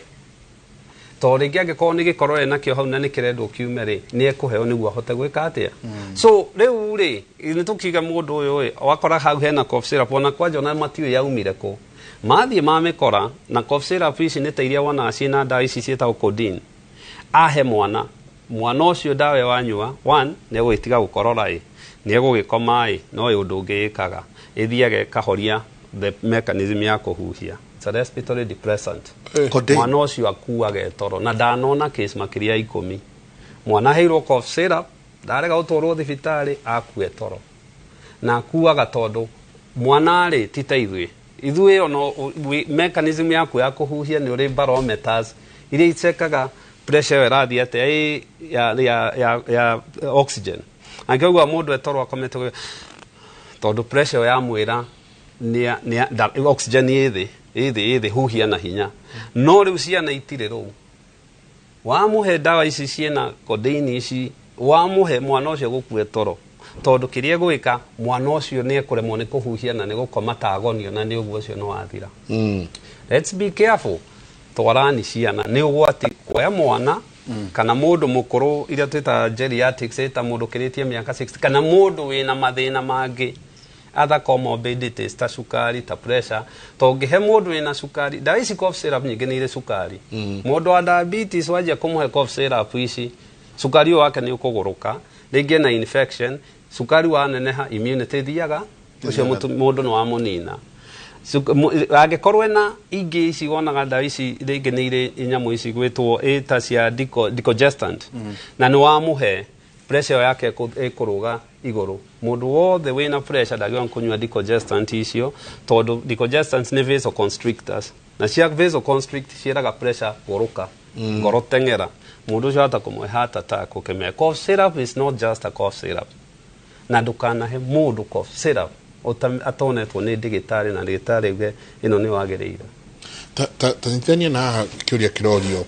tondũ rĩngĩ angĩkorwo nĩ gĩkorore nakĩo hau na nĩ kĩrendwo kiume rĩ nĩ ekũheo nĩguo ahote gwĩka atĩa so rĩu rĩ nĩ tũkiuga mũndũ ũyũ wakora hau hena cough syrup ona kwanja ona matiũĩ yaumire kũ mathiĩ mamĩkora na cough syrup ici nĩ ta iria wonaga ciĩna ndawa ici ciĩtagwo codeine ahe mwana ũcio ndawa wanyua one nĩ egũgĩtiga gũkorora nĩ egũgĩkoma no ũndũ ũngĩ ĩkaga ĩthiaga ĩkahoria the mechanism ya kũhuhia it's a respiratory depressant mwana ũcio akuaga toro na ndanona case makĩria 10 mwana heirwo cough syrup ndarega gũtwarwo thibitarĩ akue toro na akuaga tondũ mwana rĩ ti ta ithuĩ ono mechanism yaku ya kũhuhia nĩ ũrĩ barometers iria icekaga pressure ĩrathiĩ atĩa ya oxygen angĩogua mũndũ etorwo akomete tondũ pressure ya mwĩra nĩ oxygen ĩthĩ huhia na hinya no rĩu ciana itirĩ rũu wamũhe ndawa ici ciĩna codeine ici wamũhe mwana ũcio gũkue toro tondũ kĩrĩa gwĩka mwana ũcio nĩ ekũremwo nĩ kũhuhia na nĩ gũkoma tagonio na nĩ ũguo ũcio nĩ wathira let's be careful twarani ciana nĩ ũgwati kuoya mwana kana mũndũ mũkũrũ iria twĩta geriatrics ta mũndũ kĩrĩtie mĩaka 60 kana mũndũ wĩna mathĩna mangĩ other comorbidities ta cukari ta pressure to ngĩhe mũndũ wĩna cukari ndawa ici cough syrup nyingĩ nĩ irĩ cukari mũndũ wa diabetes wajia kũmũhe cough syrup ici cukari wake nĩ ũkũgũrũka rĩngĩ na infection cukari waneneha immunity thiaga ũcio mũndũ nĩ wamũnina Angĩkorwo na ingĩ ici wonaga ndawa ici rĩngĩ nĩ irĩ nyamũ ici gwĩtwo ĩta cia decongestant na nĩ wamũhe pressure yake ĩkũrũga igũrũ. Mũndũ wothe wĩna pressure ndagĩrĩirwo kũnyua decongestant icio tondũ decongestant nĩ vasoconstrictors na cia vasoconstrict ciĩraga pressure gũrũka ngoro teng'era mũndũ ũcio hata kũmwe heart attack ũkĩmenya. Cough syrup is not just a cough syrup na ndũkanahe mũndũ cough syrup atonetwo nĩ ndagĩtarĩ na ndagĩtarĩ uge ĩno nĩ wagĩrĩire. Tanyitania na haha kĩũria kĩrorio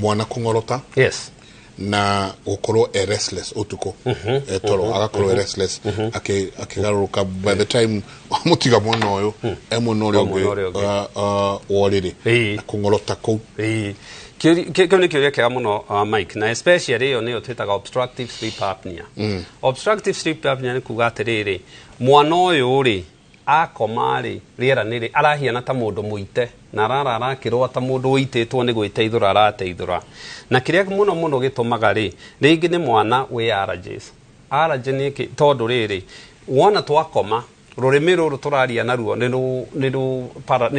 mwana kũng'orota. Yes. Na gũkorwo restless ũtukũ toro agakorwo restless akĩgarũrũka by the time mũtiga mwana ũyũ mwana ũrĩa ũngĩ worĩrĩ kũng'orota kũu. Kĩu nĩ kĩũria kĩega mũno Mike, na especially ĩyo nĩyo twĩtaga obstructive sleep apnea. Obstructive sleep apnea nĩ kuga atĩrĩrĩ, mwana ũyũ rĩ akoma rĩ rĩera nĩ arahiana ta mũndũ mũite na arara akĩrũa ta mũndũ ũitĩtwo nĩ gwĩteithũra arateithũra. Na kĩrĩa mũno mũno gĩtũmaga rĩ rĩngĩ nĩ mwana wĩ allergies. Allergy nĩ tondũ rĩrĩ wona twakoma rũrĩmĩ rũrũ tũraria naruo nĩ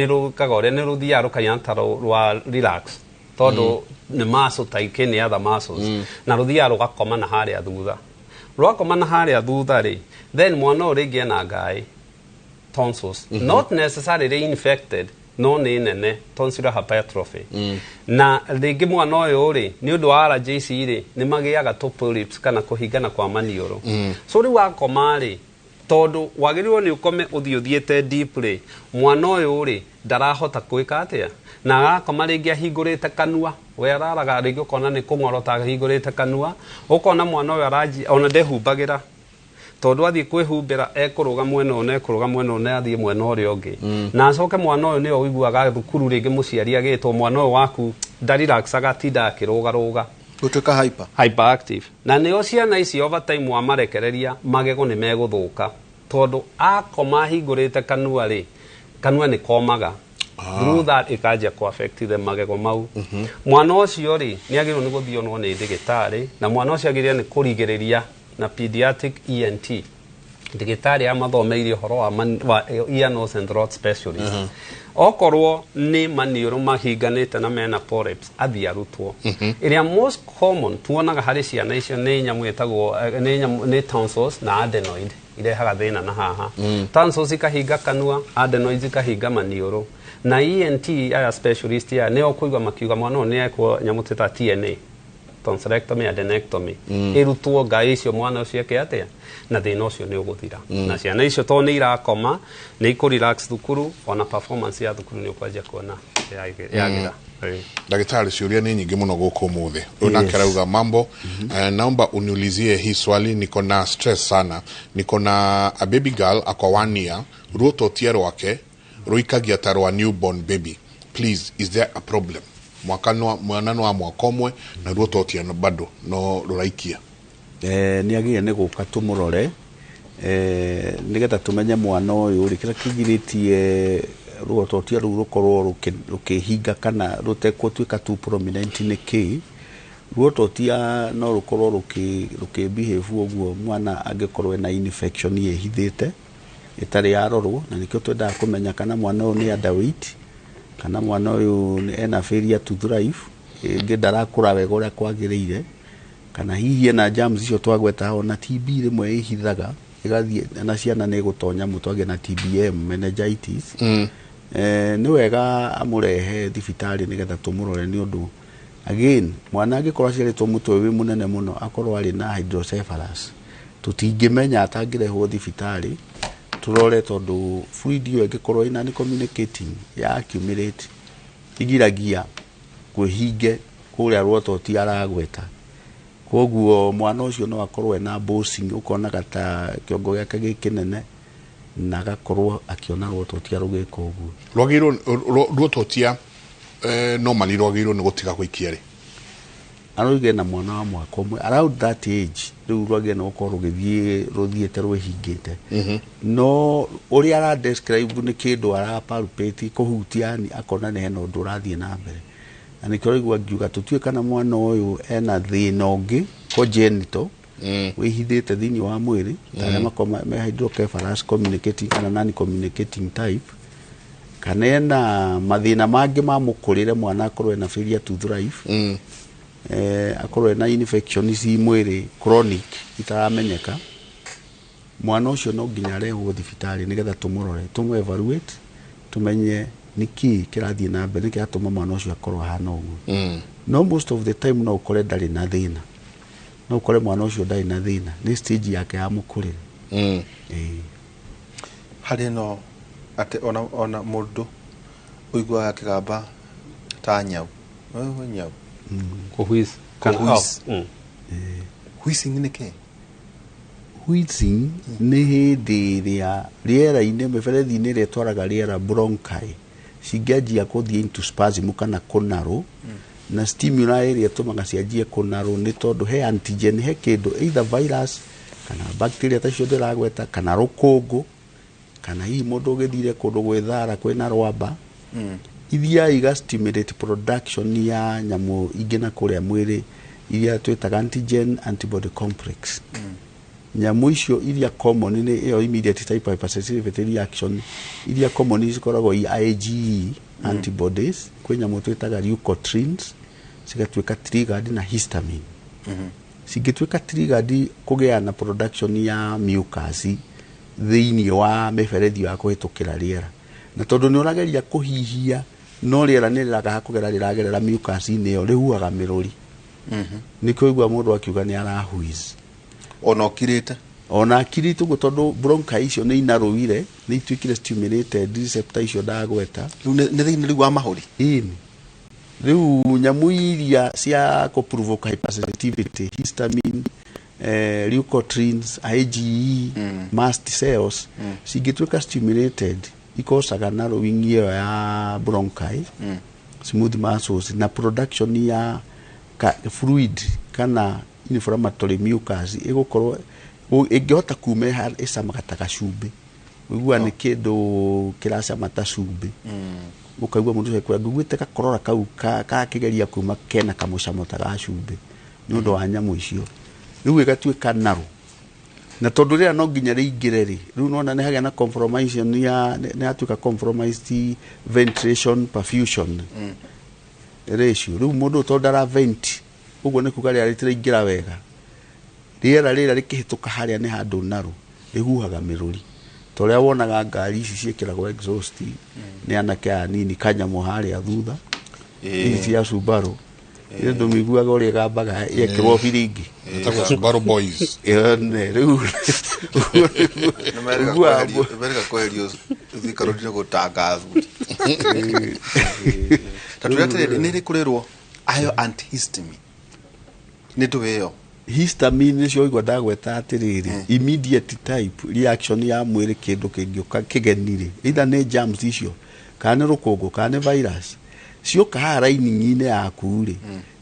rũkaga ũrĩa nĩ rũthiaga rũkaigana ta rwa relax tondũ nĩ muscle type nĩ other muscles na rũthiaga rũgakoma na harĩa thutha. Rwakoma na harĩa thutha rĩ then mwana ũyũ rĩngĩ ena ngaĩ tonsils, not necessarily infected no nĩ nene tonsillar hypertrophy. Na rĩngĩ mwana ũyũ rĩ nĩ ũndũ wa allergies rĩ nĩ magĩaga to polyps kana kũhingana kwa maniũrũ. So rĩu wakoma rĩ tondũ wagĩrĩirwo nĩ ũkome ũthiĩte deep rĩ mwana ũyũ rĩ ndarahota gwĩka atĩa na agakoma rĩngĩ ahingũrĩte kanua we araraga rĩngĩ ũkona nĩ kũng'orota ahingũrĩte kanua ũkona mwana ũyũ aranji ona ndehumbagĩra tondũ athiĩ kwĩhumbĩra ekũrũga mwena ũna ekũrũga mwena ũna athiĩ mwena ũrĩa ũngĩ na acoke mwana ũyũ nĩyo ũiguaga thukuru rĩngĩ mũciari agĩtwo mwana ũyũ waku ndarelaxaga tinda akĩrũgarũga gũtuĩka hyperactive na nĩo ciana ici overtime wamarekereria magego nĩ megũthũka tondũ akoma ahingũrĩte kanua rĩ kanua nĩ komaga through that ĩkanjia kũ affect the magego mau. Mwana ũcio rĩ nĩ agĩrĩirwo nĩ gũthionwo nĩ ndagĩtarĩ na mwana ũcio agĩrĩirwo nĩ kũrigĩrĩria na pediatric ENT ndagĩtarĩ amathomeire ũhoro wa ear nose and throat specialist. Okorwo nĩ maniũrũ mahinganĩte na mena polyps athiĩ arutwo. Ĩrĩa most common tuonaga harĩ ciana icio nĩ nyamũ ĩtagwo nĩ tonsils na adenoid irehaga thĩna na haha. Tonsils ikahinga kanua, adenoids ikahinga maniũrũ na ENT aya specialist ya nĩo kũigua makiuga mwana ũyũ nĩ ekwo nyamũ twĩtaga TNA tonsillectomy adenectomy ĩrutwo ngaĩ icio mwana ũcio eke atĩa na thĩna ũcio nĩ ũgũthira. Na ciana icio to nĩ irakoma nĩ ikũrelax thukuru ona performance ya thukuru nĩ ũkwanjia kuona yagĩra. Daktari, ciuria ni nyingi muno gũkũ ũmũthĩ. Ũnake arauga mambo, naomba uniulizie hii swali, niko na stress sana. Niko na a baby girl ako 1 year, ruototia rwake ruikagia ta rwa newborn baby. Please, is there a problem? Mwana no mwaka ũmwe na ruototia no bado no ruraikia. Nĩ agĩrĩire nĩ gũka tũmũrore nĩgetha tũmenye mwana ũyũ rĩ kĩrĩa kĩgirĩtie ruototia rũu rũkorwo rũkĩhinga kana rũtekũtuĩka too prominent nĩ kĩ. Ruototia no rũkorwo rũkĩbehave ũguo mwana angĩkorwo ena infection yehithĩte ĩtarĩ yarorwo, na nĩkĩo twendaga kũmenya kana mwana ũyũ nĩ underweight kana mwana ũyũ ena failure to thrive, ĩngĩ ndarakũra wega ũrĩa kwagĩrĩire, kana hihi ena germs icio twagweta ona TB rĩmwe ihithaga igathiĩ na ciana nĩ gũtonya mũtwage na TBM meningitis. Nĩ wega amũrehe thibitarĩ nĩgetha tũmũrore nĩ ũndũ again mwana angĩkorwo aciarĩtwo mũtwe wĩ mũnene mũno akorwo arĩ na hydrocephalus tũtingĩmenya atangĩrehwo thibitarĩ tũrore tondũ fluid ĩyo ĩngĩkorwo ĩna nĩ communicating ya accumulate igiragia kwĩhinge kũrĩa ruototia aragweta. Koguo mwana ũcio no akorwo ena bossing ũkonaga ta kĩongo gĩake gĩkĩnene na agakorwo akiona ruototia rũgĩka ũguo. Rwagĩrwo ruototia normally rwagĩrwo nĩ gũtiga gũikia rĩ? Aroige na mwana wa mwaka ũmwe around that age rĩu rwagĩrwo nĩ gũkorwo rũthiĩte rwĩhingĩte. No ũrĩa ara describe nĩ kĩndũ ara palpate kũhutia ni akona nĩ hena ũndũ ũrathiĩ na mbere. Na nĩkĩo rĩgua ngiuga tũtue kana mwana ũyũ ena thĩna ũngĩ congenital wĩhithĩte thĩinĩ wa mwĩrĩ ta arĩa makoma me hydrocephalus communicating kana non communicating type kana ena mathina mangĩ ma mũkũrĩre mwana akorwo ena failure to thrive akorwo ena infections mwĩrĩ chronic itaramenyeka, mwana ũcio no nginya arehwo thibitarĩ nĩgetha tũmũrore, tũmũ evaluate, tumenye niki kirathiĩ na mbere kĩratũma mwana ũcio akorwo hana ũguo. No most of the time no ukore ndarĩ na thĩna, no ukore mwana ũcio ndarĩ na thĩna, nĩ stage yake ya mũkũrĩre. Harĩ no ate ona mũndũ ũiguaga kĩgamba ta nyau nyau kũhuiz wheezing nĩ kĩ? Wheezing nĩ hĩndĩ ĩrĩa rĩera-inĩ mĩberethi-inĩ ĩrĩa ĩtwaraga rĩera bronchi cingĩanjia gũthiĩ into spasm kana kũnarũ, na stimuli ĩrĩa ĩtũmaga cianjie kũnarũ nĩ tondũ he antigen, he kĩndũ either virus kana bacteria ta cio ndĩragweta kana rũkũngũ kana hihi mũndũ ũgĩthire kũndũ gwĩthara kwĩna rwamba iria iga stimulate production ya nyamũ ingĩ na kũrĩa mwĩrĩ iria twĩtaga antigen antibody complex. Nyamũ icio iria common nĩ ĩyo immediate type hypersensitivity reaction iria common cikoragwo IgE antibodies, kwĩ nyamũ twĩtaga leukotrienes cigatuĩka triggered na histamine. Cingĩtuĩka triggered kũgĩa na production ya mucus thĩinĩ wa mĩberethi ya kũhĩtũkĩra rĩera, na tondũ nĩ ũrageria kũhihia no rĩera nĩ rĩragaga kũgera rĩragerera mucus-inĩ ĩyo rĩhuaga mĩrũri. Nĩkĩo igua mũndũ akiuga nĩ arahuiz ona okirĩte ũguo tondũ bronchi icio nĩ inarũire, nĩ ituĩkire stimulated receptor icio ndagweta. Rĩu nĩ thĩinĩ rĩu wa mahũri rĩu nyamũ iria cia kũprovoke hypersensitivity, histamine, leukotrienes, IgE, mast cells cingĩtuĩka stimulated ikosaga narrowing ĩyo ya bronchi, smooth muscles na production ya fluid kana inflammatory mucus ĩgũkorwo ĩngĩhota kuma ĩcamaga ta gacumbĩ, ũigua nĩ kĩndũ kĩracama ta cumbĩ, ũkaigua mũndũ ũcio kwĩra ngũiguĩte gakorora kau kakĩgeria kuma kena kamũcamo ta gacumbĩ nĩ ũndũ wa nyamũ icio, rĩu ĩgatuĩka narũ. Na tondũ rĩrĩa no nginya rĩingĩre rĩ, rĩu nona nĩ hagĩa na compromission ya nĩ hatuĩka compromised ventilation perfusion ratio. Rĩu mũndũ tondũ ndara vent ũguo nĩ kuga rĩrĩa rĩtiraingĩra wega, rĩera rĩrĩa rĩkĩhĩtũka harĩa nĩ handũ narũ rĩhuhaga mĩrũri. Ta ũrĩa wonaga ngari ici ciĩkĩragwo exhaust nĩ anake anini kanyamũ harĩa thutha ici cia Subaru, nĩ ũndũ mĩiguaga ũrĩa gambaga yekĩrwo biringi ĩtagwo Subaru boys. Rĩu nĩmerĩga kweherio thikarũri-inĩ gũtanga thuri. Ta tũrĩa nĩ rĩkũrĩrwo ayo antihistamine nĩ ndũĩyo histamine nĩcio igua ndagweta atĩrĩrĩ immediate type reaction ya mwĩrĩ kĩndũ kĩngĩũka kĩgenire, either nĩ germs icio kana nĩ rũkũngũ kana nĩ virus cioka haha lining-inĩ yaku rĩ,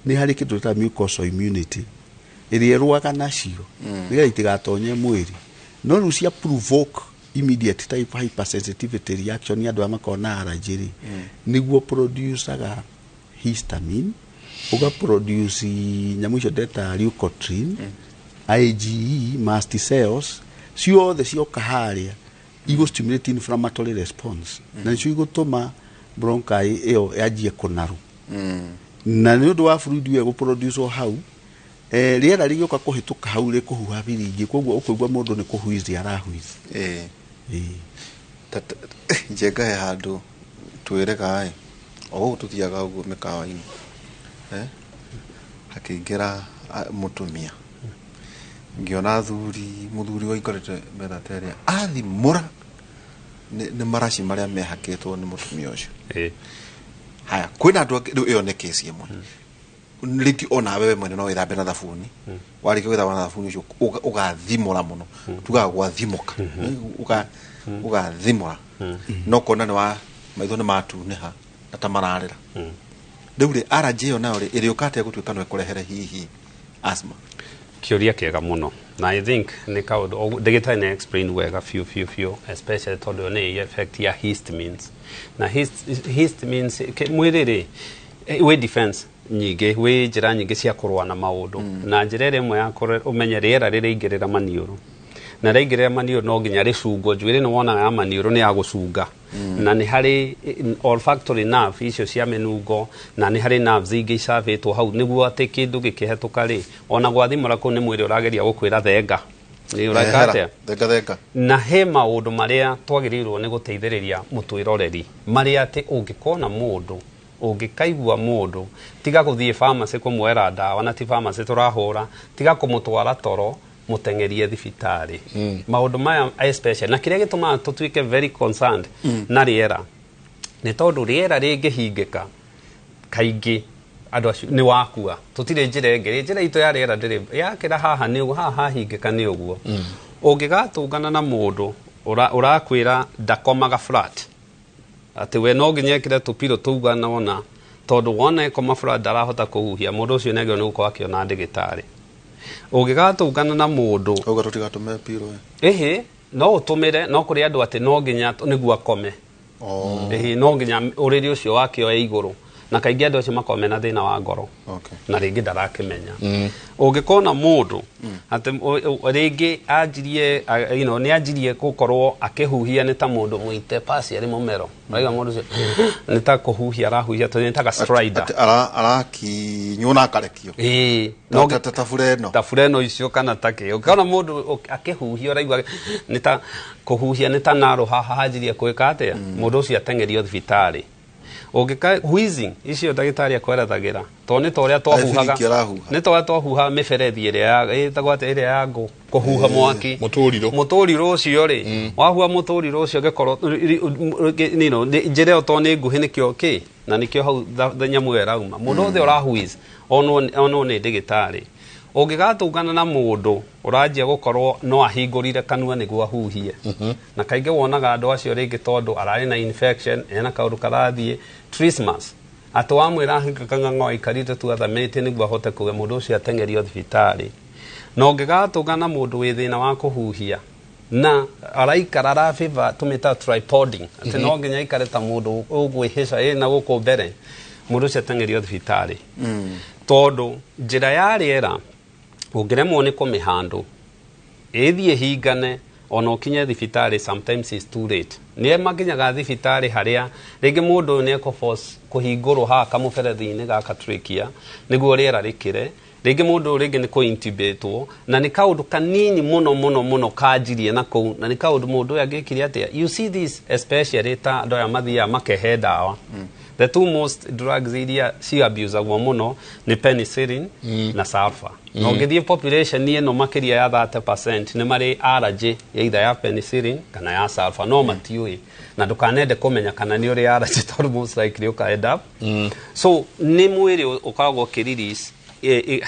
nĩ harĩ kĩndũ ta mucosal immunity ĩrĩa ĩrũaga nacio nĩgetha itigatonye mwĩrĩ. No rĩu cia provoke immediate type hypersensitivity reaction ya andũ arĩa makoragwo na allergy rĩ, nĩguo producaga histamine, uga produce nyamũ icio ndeta leukotriene, IgE, mast cells ciothe cioka harĩa igo stimulate inflammatory response na nicio igũtũma bronchi ĩyo yanjie kũnarũ. Na nĩ ũndũ wa fluid ĩyo gũproduce hau rĩera rĩgĩũka kũhĩtũka hau rĩkũhuha biringi, koguo ũkũigua mũndũ nĩ kũhuiz arahuiz. Njengahe handũ twĩrĩga o gũkũ tũthiaga ũguo mĩkawa-inĩ hakĩingĩra mũtumia ngĩona mũthuri waikarĩte metha ta ĩrĩa athimũra nĩ maraci marĩa mehakĩtwo nĩ mũtumia ũcio. Haya, kwĩna andũ ĩyo nĩ kesi ĩmwe rĩngĩ ona wewe mwene no wĩthambe na thabuni, warĩkia gwĩthamba na thabuni ũcio ũgathimũra mũno, tugaga gwathimũka ũgathimũra no kona nĩ wa maitho nĩ matunĩha na ta mararĩra. Rĩu rĩ allergy ĩyo nayo rĩ ĩrĩũka atĩa gũtuĩka no ĩkũrehere hihi asthma? Kĩũria kĩega mũno, na I think nĩ kaũndũ ndagĩtarĩ nĩ explain wega biũ especially tondũ nĩ effect ya histamines. Na histamines mwĩrĩ rĩ wĩ defense nyingĩ, wĩ njĩra nyingĩ cia kũrũa na maũndũ, na njĩra ĩrĩa ĩmwe ya ũmenye rĩera rĩraingĩrĩra maniũrũ, na rĩaingĩrĩra maniũrũ no nginya rĩcungwo. Njuĩrĩ nĩ wonaga ya maniũrũ nĩ ya gũcunga na nĩ harĩ olfactory nerve icio cia mĩnungo na nĩ harĩ nerves ingĩ icabĩtwo hau nĩguo atĩ kĩndũ gĩkĩhetũka rĩ ona gwathimũra kũu nĩ mwĩrĩ ũrageria gũkwĩra thenga nĩ ũraika atĩa na he maũndũ marĩa twagĩrĩirwo nĩ gũteithĩrĩria mũtwĩroreri marĩa atĩ ũngĩkona mũndũ ũngĩkaigua mũndũ tiga gũthiĩ pharmacy kũmwera ndawa na ti pharmacy tũrahũra tiga kũmũtwara toro mũtengerie thibitarĩ maũndũ maya especially na kĩrĩa gĩtũmaga tũtuĩke very concerned na rĩera nĩ tondũ rĩera rĩngĩhingĩka kaingĩ andũ acio nĩ wakua tũtirĩ njĩra ĩngĩ njĩra itũ ya rĩera ndĩrĩ yakĩra haha nĩ haha hahingĩka nĩ ũguo ũngĩgatũngana na mũndũ ũrakwĩra ndakomaga flat atĩ we no nginya ekĩre tũpiro tũigana ona tondũ wona ekoma flat ndarahota kũhuhia mũndũ ũcio nĩ agĩrĩirwo nĩ gũkorwo akĩona ndagĩtarĩ ũngĩgatũngana na mũndũ auga tũtigatũme piro no ũtũmĩre no kũrĩ andũ atĩ no nginya nĩguo akome no nginya ũrĩrĩ ũcio wakĩoya igũrũ na kaingĩ andũ acio makorwo mena thĩna wa ngoro na rĩngĩ ndarakĩmenya ũngĩkona mũndũ atĩ rĩngĩ anjirie nĩ anjirie gũkorwo akĩhuhia nĩ ta mũndũ mũite pasi arĩ mũmero raiga mũndũ ũcio nĩ ta kũhuhia arahuhia tondũ nĩ ta strider arakinywo na akarekio ta fureno icio kana takĩ ũngĩkona mũndũ akĩhuhia ũraigua nĩ ta kũhuhia nĩ ta naro haha hanjirie kwĩka atĩa mũndũ ũcio atengerio thibitarĩ wheezing icio ndagĩtarĩ akwerethagĩra to nĩ torĩa twahuhaga nĩ torĩa twahuha mĩberethi ĩrĩa ĩrĩa ya kũhuha mwaki mũtũrirũ ũcio rĩ wahuha mũtũrirũ ũcio gĩkorwo njĩra ĩyo to nĩ nguhĩ nĩkĩo na nĩkĩo hau nyamũ ĩyo ĩrauma mũndũ othe ũrahwhiz onwo nĩ ndagĩtarĩ ũngĩgatũngana na mũndũ ũranjia gũkorwo no ahingũrire kanua nĩguo ahuhie na kaingĩ wonaga andũ acio rĩngĩ tondũ ararĩ na infection ena kaũndũ karathiĩ trismas atĩ wamwĩra ahinga kang'ang'o aikarĩte tu athamĩte nĩguo ahote kuga mũndũ ũcio atengerio thibitarĩ na ũngĩgatũngana na mũndũ wĩ thĩna wa kũhuhia na araikara arabiva tũmĩta tripoding atĩ no nginya aikare ta mũndũ ũgwĩhĩca na gũkũ mbere mũndũ ũcio atengerio thibitarĩ tondũ njĩra ya rĩera ũngĩremwo nĩ kũmĩhandũ ĩthiĩ hingane ona ũkinye thibitarĩ sometimes is too late nĩ makinyaga thibitarĩ harĩa rĩngĩ mũndũ ũyũ nĩ ekũforce kũhingũrwo haha kamũberethi-inĩ gaka trachea nĩguo rĩera rĩkĩre rĩngĩ mũndũ ũyũ rĩngĩ nĩ kũ-intubatwo na nĩ kaũndũ kanini mũno kanjirie na kũu na nĩ kaũndũ mũndũ ũyũ angĩkire atĩa you see this especially ta andũ aya mathiaga makehe ndawa the two most drugs iria ciabusagwo mũno nĩ penicillin na sulfur na ũngĩthiĩ population ĩno makĩria ya 30% nĩ marĩ allergy either ya penicillin kana ya sulfur no matiũĩ na ndũkanende kũmenya kana nĩ ũrĩ allergy tondũ most likely ũka end up so nĩ mwĩrĩ ũkoragwo ũkĩrelease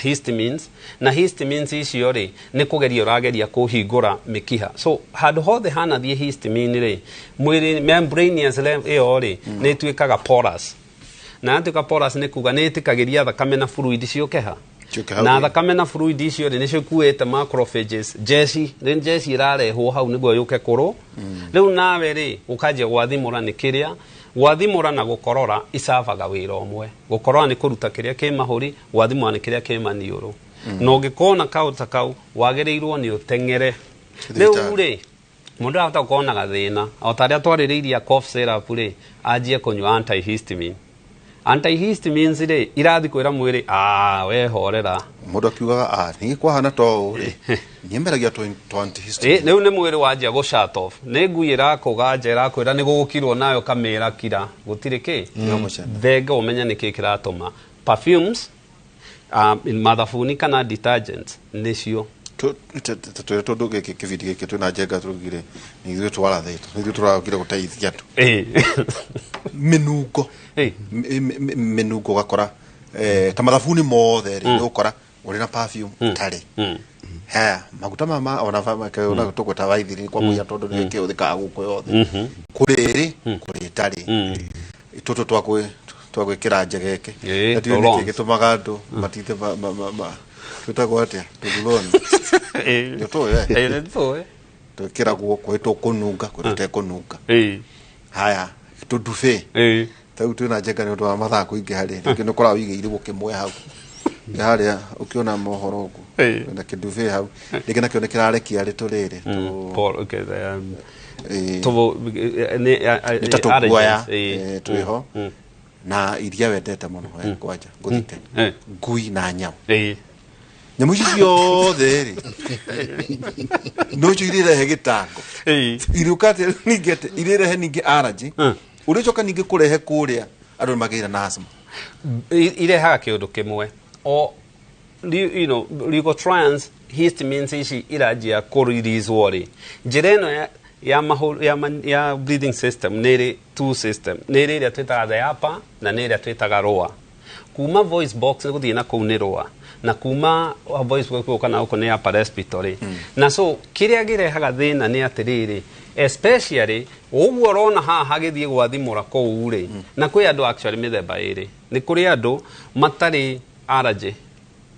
histamines na histamines icio rĩ nĩ kũgeria ũrageria kũhingũra mĩkiha so handũ hothe hanathiĩ histamine rĩ mwĩrĩ membraneous ĩyo rĩ nĩ ĩtuĩkaga porous na yatuĩka porous nĩ kuga nĩ ĩtĩkagĩria thakame na fluid ciũke na thakame na fluid icio rĩ nĩcio ikuĩte macrophages jeci ĩrarehwo hau nĩguo yũke kũrũ rĩu nawe rĩ ũkanjia gwathimũra nĩ kĩrĩa gwathimũra na gũkorora icabaga wĩra ũmwe gũkorora nĩ kũruta kĩrĩa kĩ mahũri gwathimũra nĩ kĩrĩa kĩ maniũrũ na ũngĩkona kaũ ta kau wagĩrĩirwo nĩ ũteng'ere rĩu rĩ mũndũ arahota gũkorwo na gathĩna o ta rĩrĩa twarĩrĩirie cough syrup rĩ anjie kũnyua antihistamine antihistamines rĩ irathi kwĩra mwĩrĩ wehorera mũndũ akiugaga nĩ kwahana to rĩ nyemeragia to antihistamine rĩu nĩ mwĩrĩ wanjia gũ shut off nĩ ngui ĩrakũganja ĩrakwĩra nĩ gũgũkirwo nayo kamĩra kira gũtirĩ kĩ thenge ũmenya nĩ kĩ kĩratũma perfumes mathabuni kana detergents nĩcio tondũ gĩkĩ kĩbindi gĩkĩ twĩna njenga tũrugire nĩ ithuĩ twarathĩtwo nĩ ithuĩ tũragire gũteithia andũ mĩnungo ũgakora ta mathabuni mothe rĩ ũkora ũrĩ na perfume tarĩ maguta mama ona tũgweta waithiri kwa mũia tondũ nĩ kĩhũthĩkaga gũkũ yothe kũrĩ kũrĩ tarĩ tũtũ twagwĩkĩra njegeke nĩ gĩtũmaga andũ matithe twĩtagwo atĩa tũthuloni nĩtũĩ twĩkĩragwo kwĩ tũkũnunga kwĩ tũtekũnunga haya tũndube tau twĩna njenga nĩ ũndũ wa mathaa kũingĩha rĩ rĩngĩ nĩ ũkoragwo wĩigĩire gũkĩmwe hau harĩa ũkĩona mohoro ũguo na kĩndube hau rĩngĩ nakĩo nĩ kĩrarekia rĩ tũrĩrĩ Nitatukuaya twiho na iria wendete muno kwanja nguthite ngui na nyau nyamu ciothe ri no cirehe gitango irukate ningete irehe ningi allergy uricoka ningi kurehe kuria andu magira na asthma irehaga kiundu kimwe o legal trans histamines ici irajia kurelease ri njira ino ya breathing system nere two system nere ria twitaga the upper na nere ria twitaga lower kuma voice box ni guthii na kuu ni lower na kuma voice box kana uko ni upper respiratory na so kiria girehaga thina ni atiriri especially uguo rona haha hagithie gwathimura kuu ri na kwi andu actually mithemba iri ni kuri andu matari allergy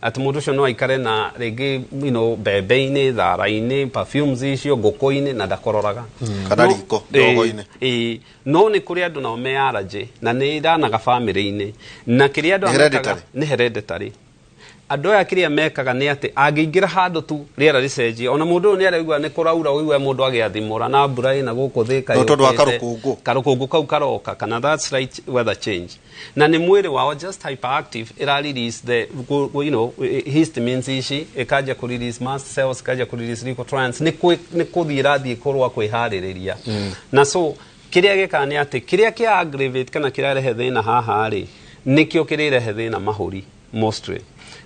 ati mundu cio no aikare na rigi mbembe-ini thara-ini perfumes icio nguku-ini na ndakororaga kana riko ndogo-ini no ni kuri andu nao me allergy na ni iranaga family-ini na kiria andu ni hereditary andu aya kiria mekaga ni ati angiingira handu tu riera ricenjie ona mundu ni araigua ni kuraura uigwe mundu agiathimura na mbura ina guku thika yo tondu karukungu kau karoka kana that's right weather change na ni mwiri wao just hyperactive ira release the histamines ici ikaja ku release mast cells ikaja ku release leukotrienes ni kuthira thie kurwa kwihariria na so kiria gika ni ati kiria kia aggravate kana kiria rehe thina haha ri nikio kirirehe thina mahuri mostly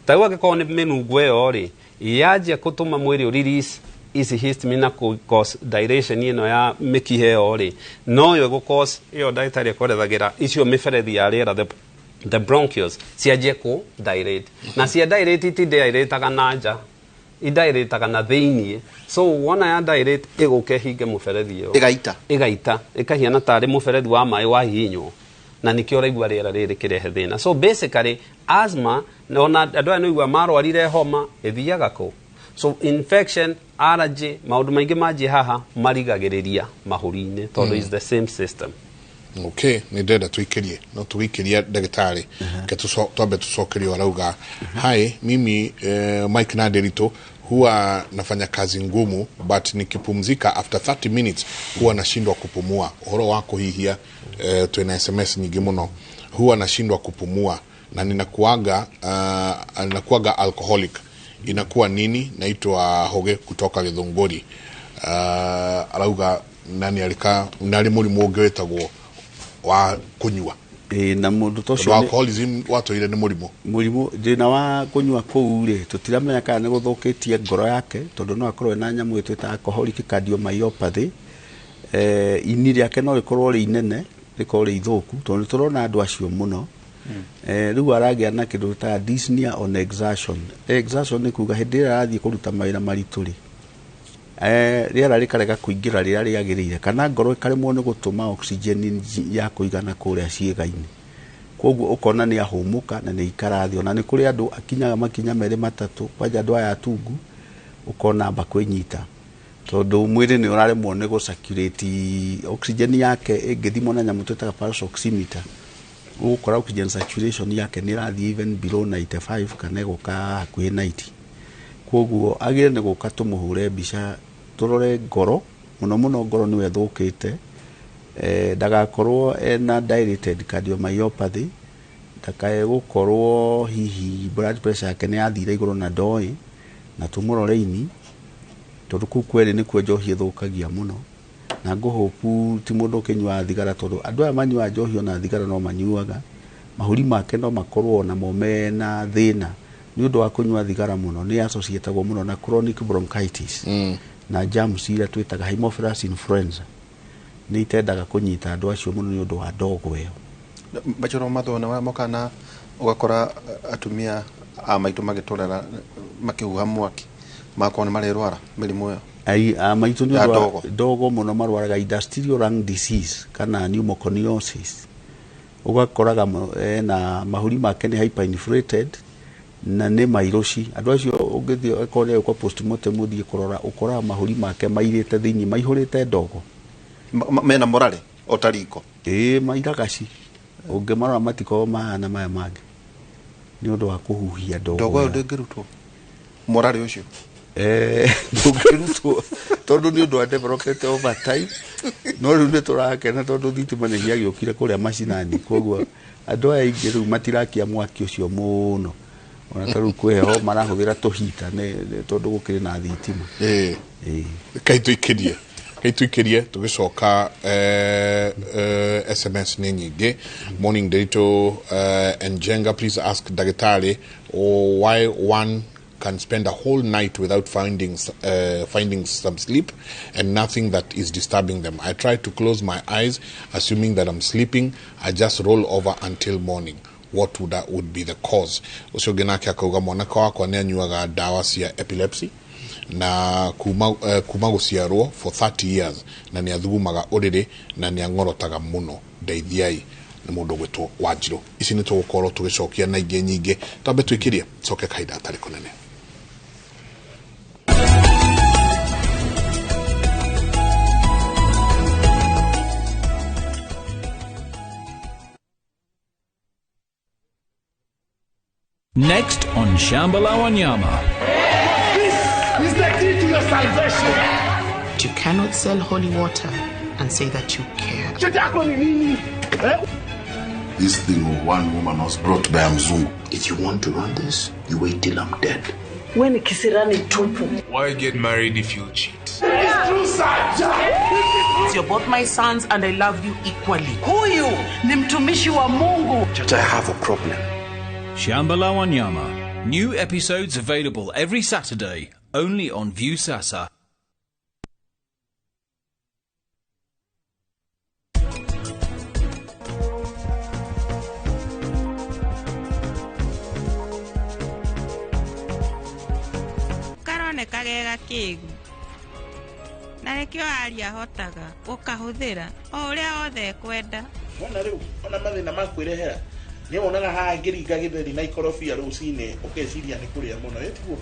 tagwa giko ni menungu eyo ri yaje kutuma mwiri release ici histamine na cause dilation ino ya mikihe eyo ri no yo cause iyo dietary korethagira icio miferethi ya riera the bronchioles ciaje ku dilate na cia dilate ti dilataga nanja idairetaga na thiini so wona ya dilate iguke hinge muferethi iyo igaita ikahiana tari muferethi wa mai wa hinywo na nikio raigua riera riri kirehe thina so basically asthma na andu aya noigua marwarire homa ithiaga ku so infection allergy maundu maingi maji haha marigagiriria mahuri-ini tondu is the same system. Okay, ni ndenda tuikirie no tuikiria ndagitari ke twambe tucokerio arauga hai mimi Mike Naderito huwa nafanya kazi ngumu but nikipumzika after 30 minutes huwa nashindwa kupumua. Uhoro wako hihia tuna SMS nyingi muno, huwa nashindwa kupumua na ninakuaga alcoholic. Inakuwa nini? Naitwa Hoge kutoka Githunguri. Arauga nani murimu ungewetagwo wa kunywa na mundu tocio alcoholism watu ile ni murimu ndina wa kunywa kuu ri tutiramenya kana ni guthukitie ngoro yake tondu no akorwe na nyamu itwita alcoholic cardiomyopathy ini riake no rikorwo ri inene rikorwo ri ithuku tondu turona andu acio muno riu aragia na kindu ta dyspnea on exertion ni kuga hindi ira arathie kuruta mawira maritu ri riera rikarega kuingira riria riagirire kana ngoro ikaremwo ni gutuma oxygen ya kuigana kuria ciega-ini koguo ukona ni ahumuka na ni ikarathio na ni kuri andu akinyaga makinya meri matatu kwaja andu aya atungu ukona amba kwinyita tondu mwiri ni uraremwo ni gusacurate oxygen yake ingithimo na nyamu twitaga pulse oximeter ukora oxygen saturation yake ni rathi even below 95 kana iguka hakuhi 90 koguo agire ni guka tumuhure mbica turore ngoro muno ngoro ni wethukite ndagakorwo ena dilated cardiomyopathy ndakae gukorwo hihi blood pressure yake ni yathira iguru na ndoi na tumuroreini tondu ku kweri ni kuo njohi ithukagia muno na nguhopu ti mundu kinywa thigara tondu andu aya manyua njohi ona thigara no manyuaga mahuri make no makorwo na mome na thina ni undu wa kunywa thigara muno ni associatagwo muno na chronic bronchitis na germs ira twitaga Haemophilus influenza ni itendaga kunyita andu acio muno ni undu wa ndogo iyo bachoro mathona mokana ugakora atumia maitu magitorera makihuha mwaki makone marerwara mirimo iyo ai maitu ni ndogo muno marwaraga industrial lung disease kana pneumoconiosis ugakoraga na mahuri make ni hyperinflated na ne mairoshi andu acio ungithio ekore uko postmortem muthie kurora ukora mahuri make mairite thiini maihurite ndogo mena morale otariko mairagaci ungimarora matiko mahana maya mangi ni undu wa kuhuhia ndogo ndogo ndingirutwo morale ucio tondu ni undu developete over time no riu ni turakena tondu thitima ni giagiukire kuria macinani koguo andu aya ingi riu matirakia mwaki ucio muno ona taru kweho marahuthira tuhita ne tondu gukiri na thitima kaituikirie tugicoka SMS ni nyingi. Morning Dito Njenga, please ask Dagitari why one can spend a whole night without finding some sleep and nothing that is disturbing them. I try to close my eyes assuming that I'm sleeping. I just roll over until morning. What would be the cause? Ucio genake akauga mwanaka wakwa ni anyuaga dawa cia epilepsy na kuma guciarwo for 30 years na ni athugumaga uriri na ni angorotaga muno ndeithiai ni mundu gwitwo Wanjiru. Ici ni tugukorwo tugicokia na ingi nyingi tambe twikirie coke kaida atari kunene. Next on Shambala Wanyama. This is the key to your salvation. You cannot sell holy water and say that you care. This thing of one woman was brought by Mzungu. If you want to run this, you wait till I'm dead. When kisirani tupu. Why get married if you cheat? It's true, sir. You're both my sons and I love you equally. Huyu ni mtumishi wa Mungu. But I have a problem. Shambala Wanyama. New episodes available every Saturday, only on View Sasa. Karone kagega kigu. Na rekio aria hotaga ukahuthira o uria othe kwenda. Wona riu ona mathina makwirehera. Ni wonaga haha ngiringa githeri na ikorobia rucini ukeciria ni kuria muno etiguo.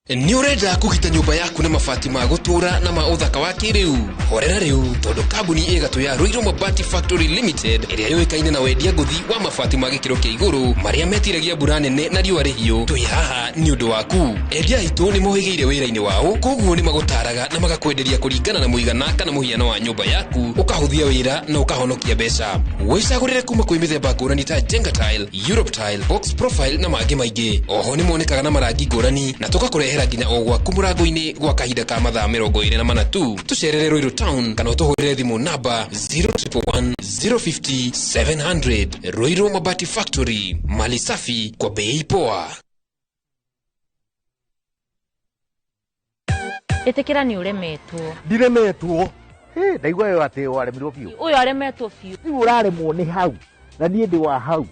Ni urenda kugita nyumba yaku na mabati ma gutura na ma uthaka wa kiriu horera riu tondu kambuni igatu ya Ruiru Mabati Factory Limited iria yoikaine na wendia nguthi wa mabati ma gikiro kia iguru maria metiragia mbura nene na riua rihiu twi haha ni undu waku. Endia itu ni mohigeire wira-ini wao koguo ni magutaraga na magakwenderia kuringana na muigana kana muhiano wa nyumba yaku ukahuthia wira na ukahonokia mbeca. Wicagurire kuma kwi mithemba ngurani ta Jenga Tile, Europe Tile, Box Profile na mangi maingi. Oho ni monekaga na marangi ngurani na tugakurehera nginya o gwaku murango-ini gwa kahinda ka mathaa 24 tu. Tucerere Ruiru Town kana utuhurire thimu namba 011 050 700. Ruiru Mabati Factory, mali safi kwa bei poa. Etekera ni uremetwo. Ndiremetwo. Ndaigua yo ati waremirwo biu. Uyo aremetwo biu. Ni uraremwo ni hau. Na nie ndi wa hau.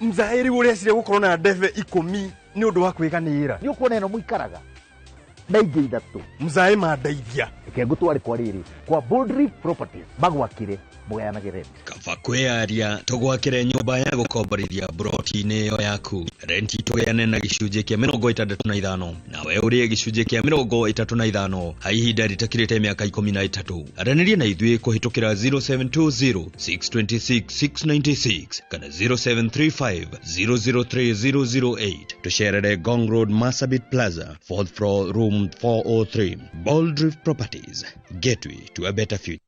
Mzairi uria cire gukorwo na ndeve 10 ni undu wa kwiganira. Ni ukuona eno muikaraga. Na ingi ithatu. Mzai mandeithia. Reke ngutware kwa riri. Kwa Boldrift Properties. Magwakire mugayanage rent. Kaba kwearia tugwakire nyumba ya gukomborithia broti-ini yo yaku. Renti tugayane na gicunjĩ kia 65 nawe urie gicunjĩ kia 35 ha ihinda ritakirite miaka 13. Aranirie na ithuĩ kuhitukira 0720 626 696 kana 0735 003008. Tucerere Gong Road, Marsabit Plaza, 4th floor, room 403. Boldrift Properties, gateway to a better future.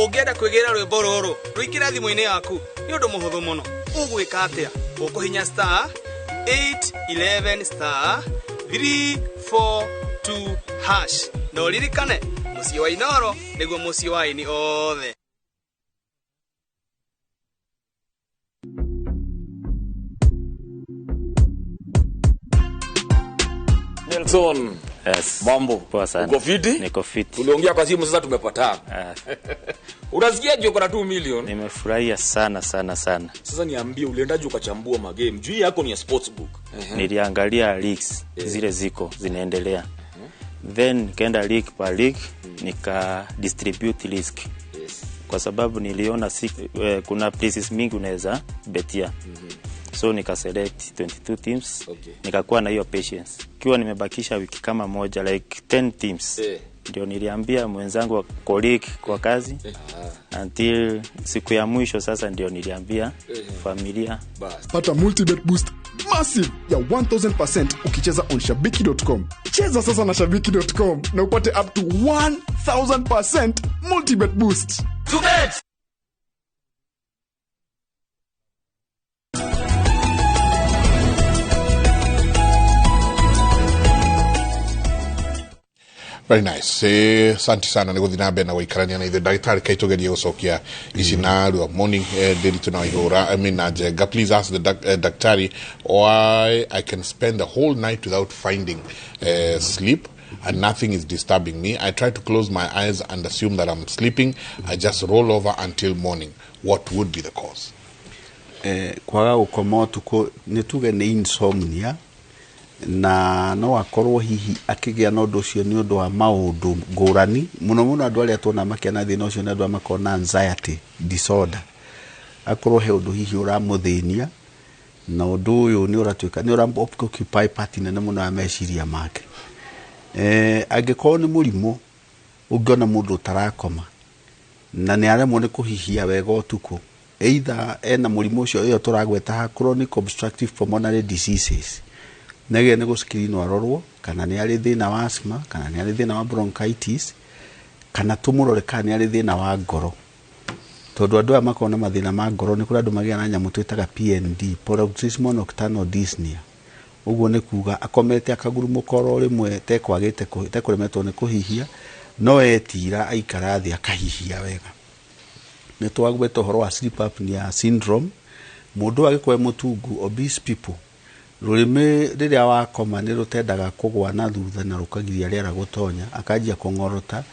Ungienda kwigira rwimbo ruru ruikira thimu-ini yaku ni undu muhuthu muno. Ugwika atia? Ukuhinya star 811 star 342 hash. No ririkane mucii wa Inoro niguo mucii wa ini othe. Nelson Yes. Mambo. Poa sana. Uko fiti? Niko fiti. Tuliongea kwa simu sasa tumepatana. Unasikiaje uko na 2 million? Nimefurahia sana. Sasa niambie uliendaje ukachambua magame? Juu yako ni ya sportsbook. Niliangalia leagues zile ziko zinaendelea. Then nikaenda league per league nika distribute risk. Kwa sababu niliona kuna places mingi unaweza betia. So nika select 22 teams. Nikakuwa na hiyo patience. Kiwa nimebakisha wiki kama moja like 10 teams. Ndio niliambia mwenzangu wa colleague kwa kazi. Until siku ya mwisho sasa ndio niliambia familia. Pata multi-bet boost massive ya 1000% ukicheza on shabiki.com. Cheza sasa na shabiki.com na upate up to 1000% multi-bet boost. To bet! Very nice. Asante sana niguthi na mbere na guikarania na ithe ndagitari kaitogerie gucokia ici na ru morning daily tunaigura. I mean Jenga, please ask the daktari why I can spend the whole night without finding sleep and nothing is disturbing me. I try to close my eyes and assume that I'm sleeping. I just roll over until morning. What would be the cause? Kwaga gukoma utuko nituge ni insomnia na no akorwo hihi akigia no ndocio ni undu wa maundu ngurani muno andu aria tuona makena thina ucio na andu makona anxiety disorder akorwo he undu hihi uramuthinia na undu uyu ni uratuika ni occupy part nene muno ya meciria make angikorwo ni murimu ungiona mundu utarakoma na ni aremwo ni kuhihia wega utuku either ena murimu ucio iyo turagweta chronic obstructive pulmonary diseases nege ne screen warorwo kana ni ari thina wa asthma kana ni ari thina wa bronchitis kana tumurore kana ni ari thina wa ngoro tondu andu aya makona mathina ma ngoro ni kuri andu magia na nyamu twitaga PND paroxysmal nocturnal dyspnea uguo ni kuga akomete akagurumuka ro rimwe tekwagite kuremetwo ni kuhihia no etira aikara thi akahihia wega ni twagweta horo wa sleep apnea syndrome mundu agikwe mutungu obese people rurime riria wakoma ni rutendaga kugwa na thutha na rukagiria riera gutonya akajia kongorota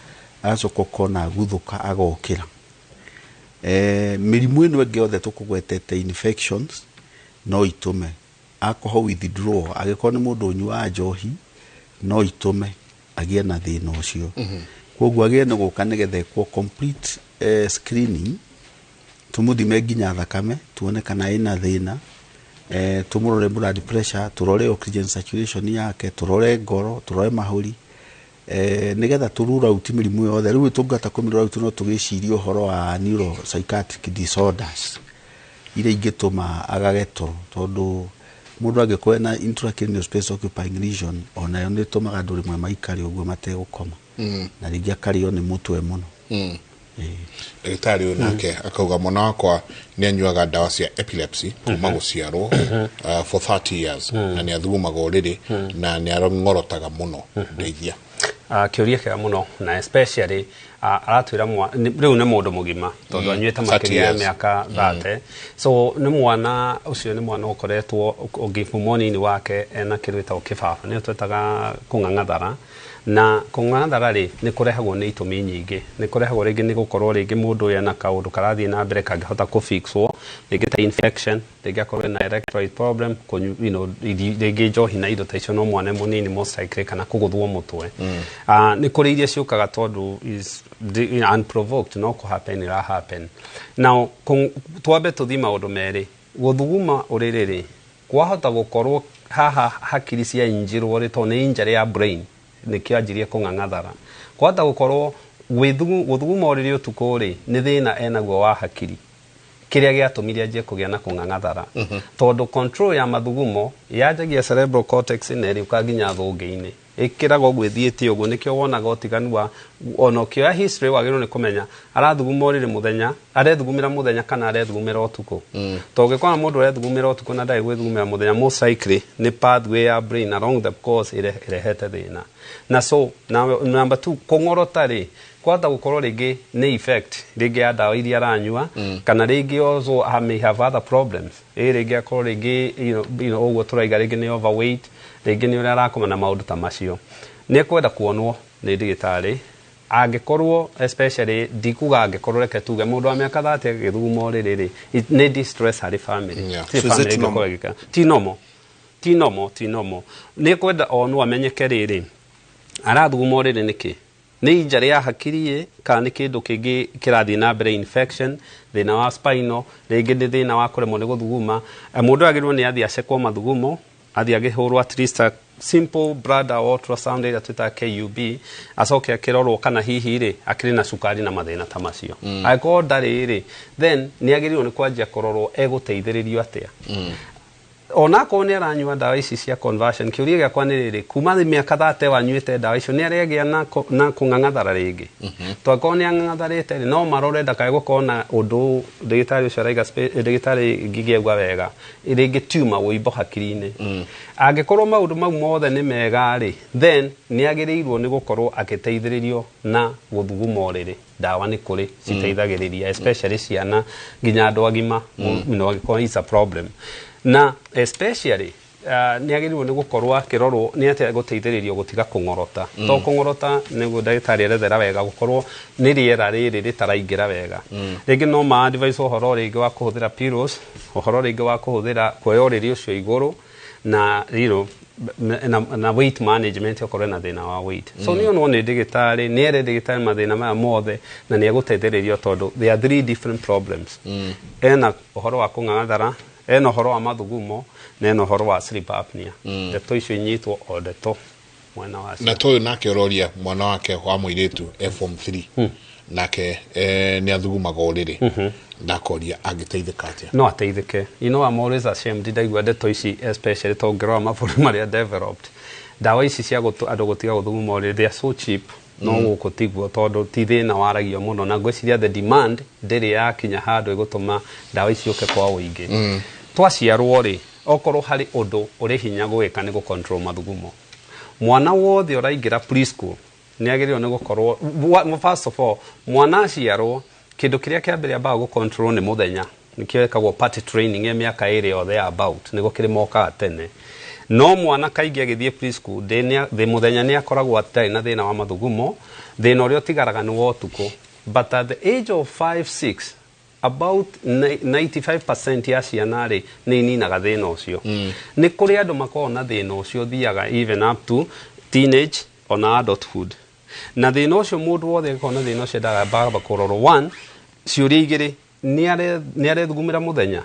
acoko kona guthuka agokira mirimu ino enge othe tukugwetete infections no itume alcohol withdrawal agikona ni mundu unyua njohi no itume agie na thina ucio koguo agie ni guka nigethe kwa complete screening tumuthime nginya thakame tuone kana ina thina tumurore blood pressure turore oxygen saturation yake turore ngoro turore mahuri nigetha turura uti mirimu yothe riu tungata kumirora uti no tugiciria uhoro wa neuropsychiatric disorders ile ingituma agagetoro tondu mundu agikwe na intracranial space occupying lesion ona yo nitumaga nduri mwe maikari uguo mate gukoma na ringi akario ni mutwe muno Daktari nake akauga mwana wakwa ni anyuaga dawa cia epilepsy kuma guciarwo for 30 years na ni athugumaga uriri na ni arongorotaga muno ndeithia kiuria kega muno na especially aratwira riu ni mundu mugima tondu anyuite makiria ya miaka 30 so ni mwana ucio ni mwana ukoretwo ugifumoni ni wake ena kirwita ukifaba ni twetaga kung'ang'athara na kung'ang'athara ri ni kurehagwo ni itumi nyingi ni kurehagwo ringi ni gukorwo ringi mundu yana kaundu karathi na mbere kangihota kufixwo ringi ta infection ringi akorwo na electrolyte problem ringi njohi na indo ta icio no mwana munini most likely kana kuguthwo mutwe ni kuri iria ciukaga tondu is unprovoked no ko happen ira happen now twambe tuthima undu meri guthuguma uririri kwahota gukorwo haha hakiri cia injirwo ri to ni injury ya brain ni kianjirie kung'ang'athara kwahota gukorwo guthuguma uriri utuku ri ni thina enaguo wa hakiri kiria giatumire anjie kugia na kung'ang'athara tondu control ya mathugumo yanjagia cerebral cortex neri ukaginya thungi-ini ikirago gwithiete uguo nikio wonaga utiganu wa ono kio history wagirwo ni kumenya arathuguma uriri muthenya arethugumira muthenya kana arethugumira utuku toge kwa mundu arethugumira utuku na ndai gwithugumira muthenya most likely ni pathway ya brain along the course irehete thina na so number 2 kongorota ri kwata gukorwo ringi ni effect ringi ya dawa iria aranyua kana ringi also may have other problems ringi akorwo ringi you know uguo turaiga ringi ni overweight ringi ni uri arakoma na maundu ta macio nä kwenda kuonwo nä ndagĩtarĩ angĩkorwo especially ndikuga angĩkorwo reke tuge mũndũ wa mĩaka 30 agĩthuguma ũrĩrĩ rĩ nĩ distress harĩ family ti normal nĩ kwenda onwo amenyeke rĩrĩ arathuguma ũrĩrĩ nĩkĩ nĩ injury ya hakiri kana nĩ kĩndũ kĩngĩ kĩrathiĩ na mbere infection thĩna wa spinal rĩngĩ nĩ thĩna wa kũremwo nĩ gũthuguma mũndũ agĩrĩirwo nĩ athiĩ acekwo mathugumo athiĩ agĩhũrwo at least a simple blood ultrasound ĩrĩa twĩtaga KUB acoke akĩrorwo kana hihi rĩ akĩrĩ na cukari na mathĩna ta macio angĩkorwo ndarĩ rĩ then nĩ agĩrĩirwo nĩ kwanjia kũrorwo egũteithĩrĩrio atĩa ona ko nĩ aranyua ndawa ici cia conversion kĩũria gĩakwa nĩ rĩrĩ kuma mĩaka 30 wanyuĩte ndawa icio nĩ arĩagĩa na kũng'ang'athara rĩngĩ twakorwo nĩ ang'ang'atharĩte no marore ndakae gũkorwo na ũndũ ndagĩtarĩ ũcio araiga ndagĩtarĩ ngigĩaigua wega rĩngĩ tumor wũimbo hakiri-inĩ angĩkorwo maũndũ mau mothe nĩ mega rĩ then nĩ agĩrĩirwo nĩ gũkorwo agĩteithĩrĩrio na gũthuguma ũrĩrĩ ndawa nĩ kũrĩ citeithagĩrĩria especially ciana nginya andũ agima no agĩkorwo is a problem na especially nĩ agĩrĩirwo nĩ gũkorwo akĩrorwo nĩ atĩa gũteithĩrĩrio gũtiga kũng'orota to kũng'orota nĩguo ndagĩtarĩ erethera wega gũkorwo nĩ rĩera rĩrĩ rĩtaraingĩra wega rĩngĩ no ma advice ũhoro rĩngĩ wa kũhũthĩra pillows ũhoro rĩngĩ wa kũhũthĩra kuoya ũrĩrĩ ũcio igũrũ na na weight management okorwo na thĩna wa weight so nĩ onwo nĩ ndagĩtarĩ nĩ ere ndagĩtarĩ mathĩna maya mothe na nĩ egũteithĩrĩrio tondũ there are 3 different problems ena ũhoro wa kũng'ang'athara ena ũhoro wa mathugumo na ena ũhoro wa sleep apnea ndeto icio inyitwo o ndeto mwena wa na toyo nake ũroria mwana wake wa mũirĩtu form 3 nake nĩ athugumaga ũrĩrĩ ndakoria angĩteithĩka atĩa no ateithĩke you know I'm always ashamed ndaigua ndeto ici especially to ngĩrora mabũrũri marĩa developed ndawa ici cia andũ gũtiga gũthuguma ũrĩrĩ they are so cheap no gũkũ tiguo tondũ ti thĩna waragio mũno na ngwĩciria the demand ndĩrĩ yakinya handũ ĩgũtũma ndawa ici ciũke kwa ũingĩ twaciarwo rĩ okorwo harĩ ũndũ ũrĩ hinya gwĩka nĩ gũcontrol mathugumo mwana wothe ũraingĩra preschool nĩ agĩrĩirwo nĩ gũkorwo first of all mwana aciarwo kĩndũ kĩrĩa kĩambere ambaga gũcontrol nĩ mũthenya nĩkĩo ĩkagwo party training ya mĩaka ĩrĩ yothe about nĩguo kĩrĩ mokaga tene no mwana kaingĩ agĩthiĩ preschool thĩ mũthenya nĩ akoragwo atarĩ na thĩna wa mathugumo thĩna ũrĩa ũtigaraga nĩ wa ũtukũ but at the age of 5-6 about 95% ya ciana rĩ nĩ ininaga thĩna ũcio nĩ kũrĩ andũ makoragwo na thĩna ũcio thiaga even up to teenage ona adulthood na thĩna ũcio mũndũ wothe agĩkorwo na thĩna ũcio ndagamba kũrorwo one ciũria igĩrĩ nĩ arethugumĩra mũthenya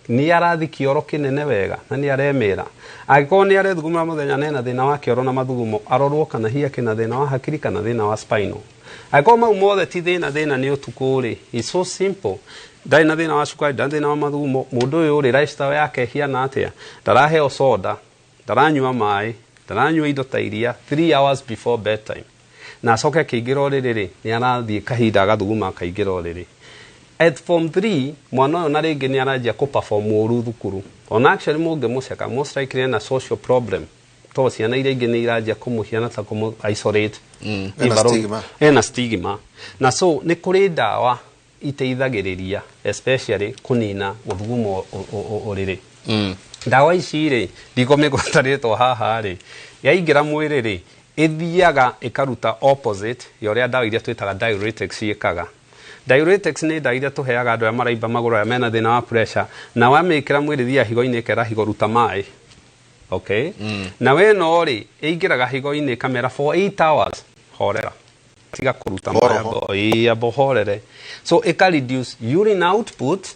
nĩ arathi kĩoro kĩnene wega na nĩ aremera angĩkorwo nĩ arethugumĩra mũthenya na ena thĩna wa kĩoro na mathugumo arorwo kana hihi akĩna thĩna wa hakiri kana thĩna wa spinal angĩkorwo mau mothe ti thĩna nĩ ũtukũ rĩ it's so simple ndarĩ na thĩna wa cukari ndarĩ thĩna wa mathugumo mũndũ ũyũ rĩ lifestyle yake hiana atĩa ndaraheo soda ndaranyua maĩ ndaranyua indo ta iria 3 hours before bedtime na acoke akĩingĩra ũrĩrĩ rĩ nĩ arathiĩ kahinda agathuguma akaingĩra ũrĩrĩ at form 3 mwana ũyũ na rĩngĩ nĩ aranjia kũ-perform ũru thukuru ona actually mũngĩmũceka most likely ena social problem to ciana iria ingĩ nĩ iranjia kũmũhiana ta kũmũ-isolate ena stigma na so nĩ kũrĩ ndawa iteithagĩrĩria especially kũnina gũthuguma ũrĩrĩ ndawa ici rĩ ndigũmĩgwatanĩtwo haha rĩ yaingĩra mwĩrĩ rĩ ĩthiaga ĩkaruta opposite ya ũrĩa ndawa iria twĩtaga diuretics ciĩkaga diuretics nĩ ndawa iria tũheaga andũ arĩa maraimba magũrũ arĩa mena thĩna wa pressure na wamĩkĩra mwĩrĩ thiaga higo-inĩ ĩkera higo ruta maĩ okay na weno rĩ ĩingĩraga higo-inĩ ĩkamera for 8 hours horera tiga kũruta maĩ abohorere so ĩka reduce urine output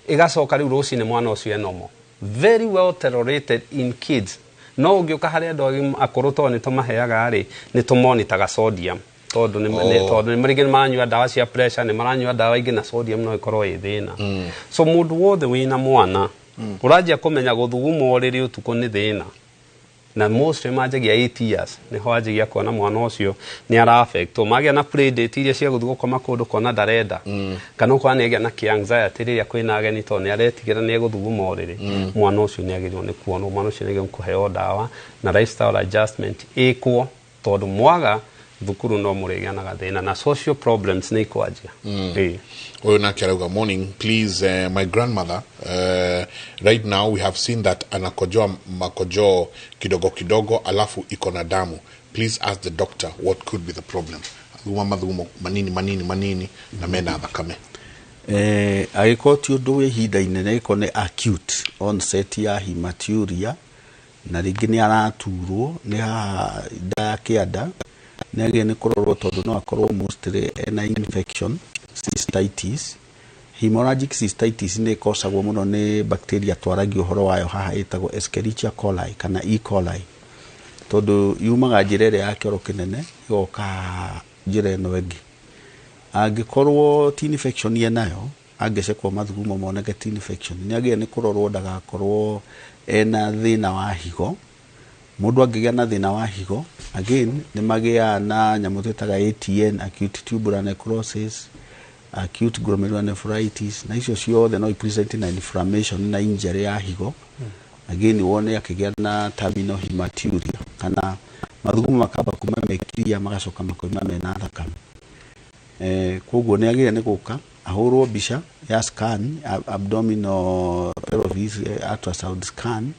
ĩgacoka rĩu rũcinĩ mwana ũcio enomo very well tolerated in kids no ũngĩũka harĩ andũ akũrũ tondũ nĩ tũmaheaga rĩ nĩ tũmonitaga sodium tondũ nĩ marĩngĩ maranyua ndawa cia pressure nĩ maranyua ndawa ingĩ na sodium no ĩkorwo ĩ thĩna so mũndũ wothe wĩna mwana ũranjia kũmenya gũthuguma ũrĩrĩ ũtukũ nĩ thĩna na mostly manjagia 8 years nĩho anjagia kuona mwana ũcio nĩ ara-affectwo magĩa na playdate iria cia gũthiĩ gũkoma kũndũ kona ndarenda kana ũkorwo nĩ agĩa na kĩ-anxiety rĩrĩa kwĩna ageni tondũ nĩ aretigĩra nĩ egũthuguma ũrĩrĩ mwana ũcio nĩ agĩrĩirwo nĩ kuonwo mwana ũcio nĩ agĩrĩirwo kũheo ndawa na lifestyle adjustment ĩkwo tondũ mwaga thukuru no mũrĩgĩanaga thĩna na social problems nĩ ikwanjia. Oyo nake arauga morning please my grandmother right now we have seen that anakojoa makojo kidogo kidogo alafu iko na damu. Please ask the doctor what could be the problem. Madhugumo manini na mena thakame. Agĩkorwo ti ũndũ wĩ ihinda inene ĩko nĩ acute onset ya hematuria na rĩngĩ nĩ araturwo nĩ haha nda ya kĩanda nĩ agĩrĩire nĩ kũrorwo tondũ no akorwo mostly ena infection cystitis. Hemorrhagic cystitis nĩ ĩkosagwo mũno nĩ bacteria twaragio ũhoro wayo haha ĩtagwo Escherichia coli kana E. coli tondũ yumaga njĩra ĩrĩa ya kĩoro kĩnene ĩgoka njĩra ĩno ĩngĩ. Angĩkorwo ti infection ye nayo angĩcekwo mathugumo moneke ti infection nĩ agĩrĩire nĩ kũrorwo ndagakorwo ena thĩna wa higo. Mũndũ angĩgĩa na thĩna wa higo again nĩ magĩaga na nyamũ twĩtaga ATN, acute tubular necrosis, acute glomerulonephritis na icio ciothe no ipresent na inflammation na injury ya higo. Again wone akĩgĩa na terminal hematuria kana mathugumo makamba kuma mekiria magacoka makoima mena thakame. Koguo nĩ agĩrĩire nĩ gũka ahũrwo mbica ya scan abdominal pelvis ultrasound scan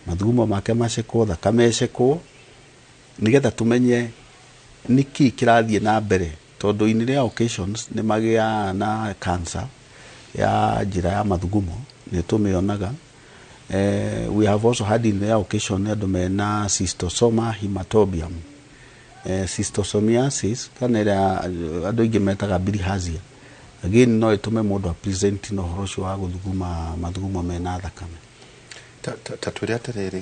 mathugumo make macekwo thakame ecekwo nigetha tumenye niki kirathiĩ na mbere tondũ in rare occasions nĩ magĩa na cancer ya njĩra ya mathugumo nĩ tũmĩonaga. We have also had in rare occasion andũ mena cystosoma hematobium. Schistosomiasis kana ĩrĩa andũ aingĩ metaga bilharzia again no ĩtũme mũndũ present na ũhoro ũcio wa gũthuguma mathugumo mena thakame. Ta twĩre atĩrĩrĩ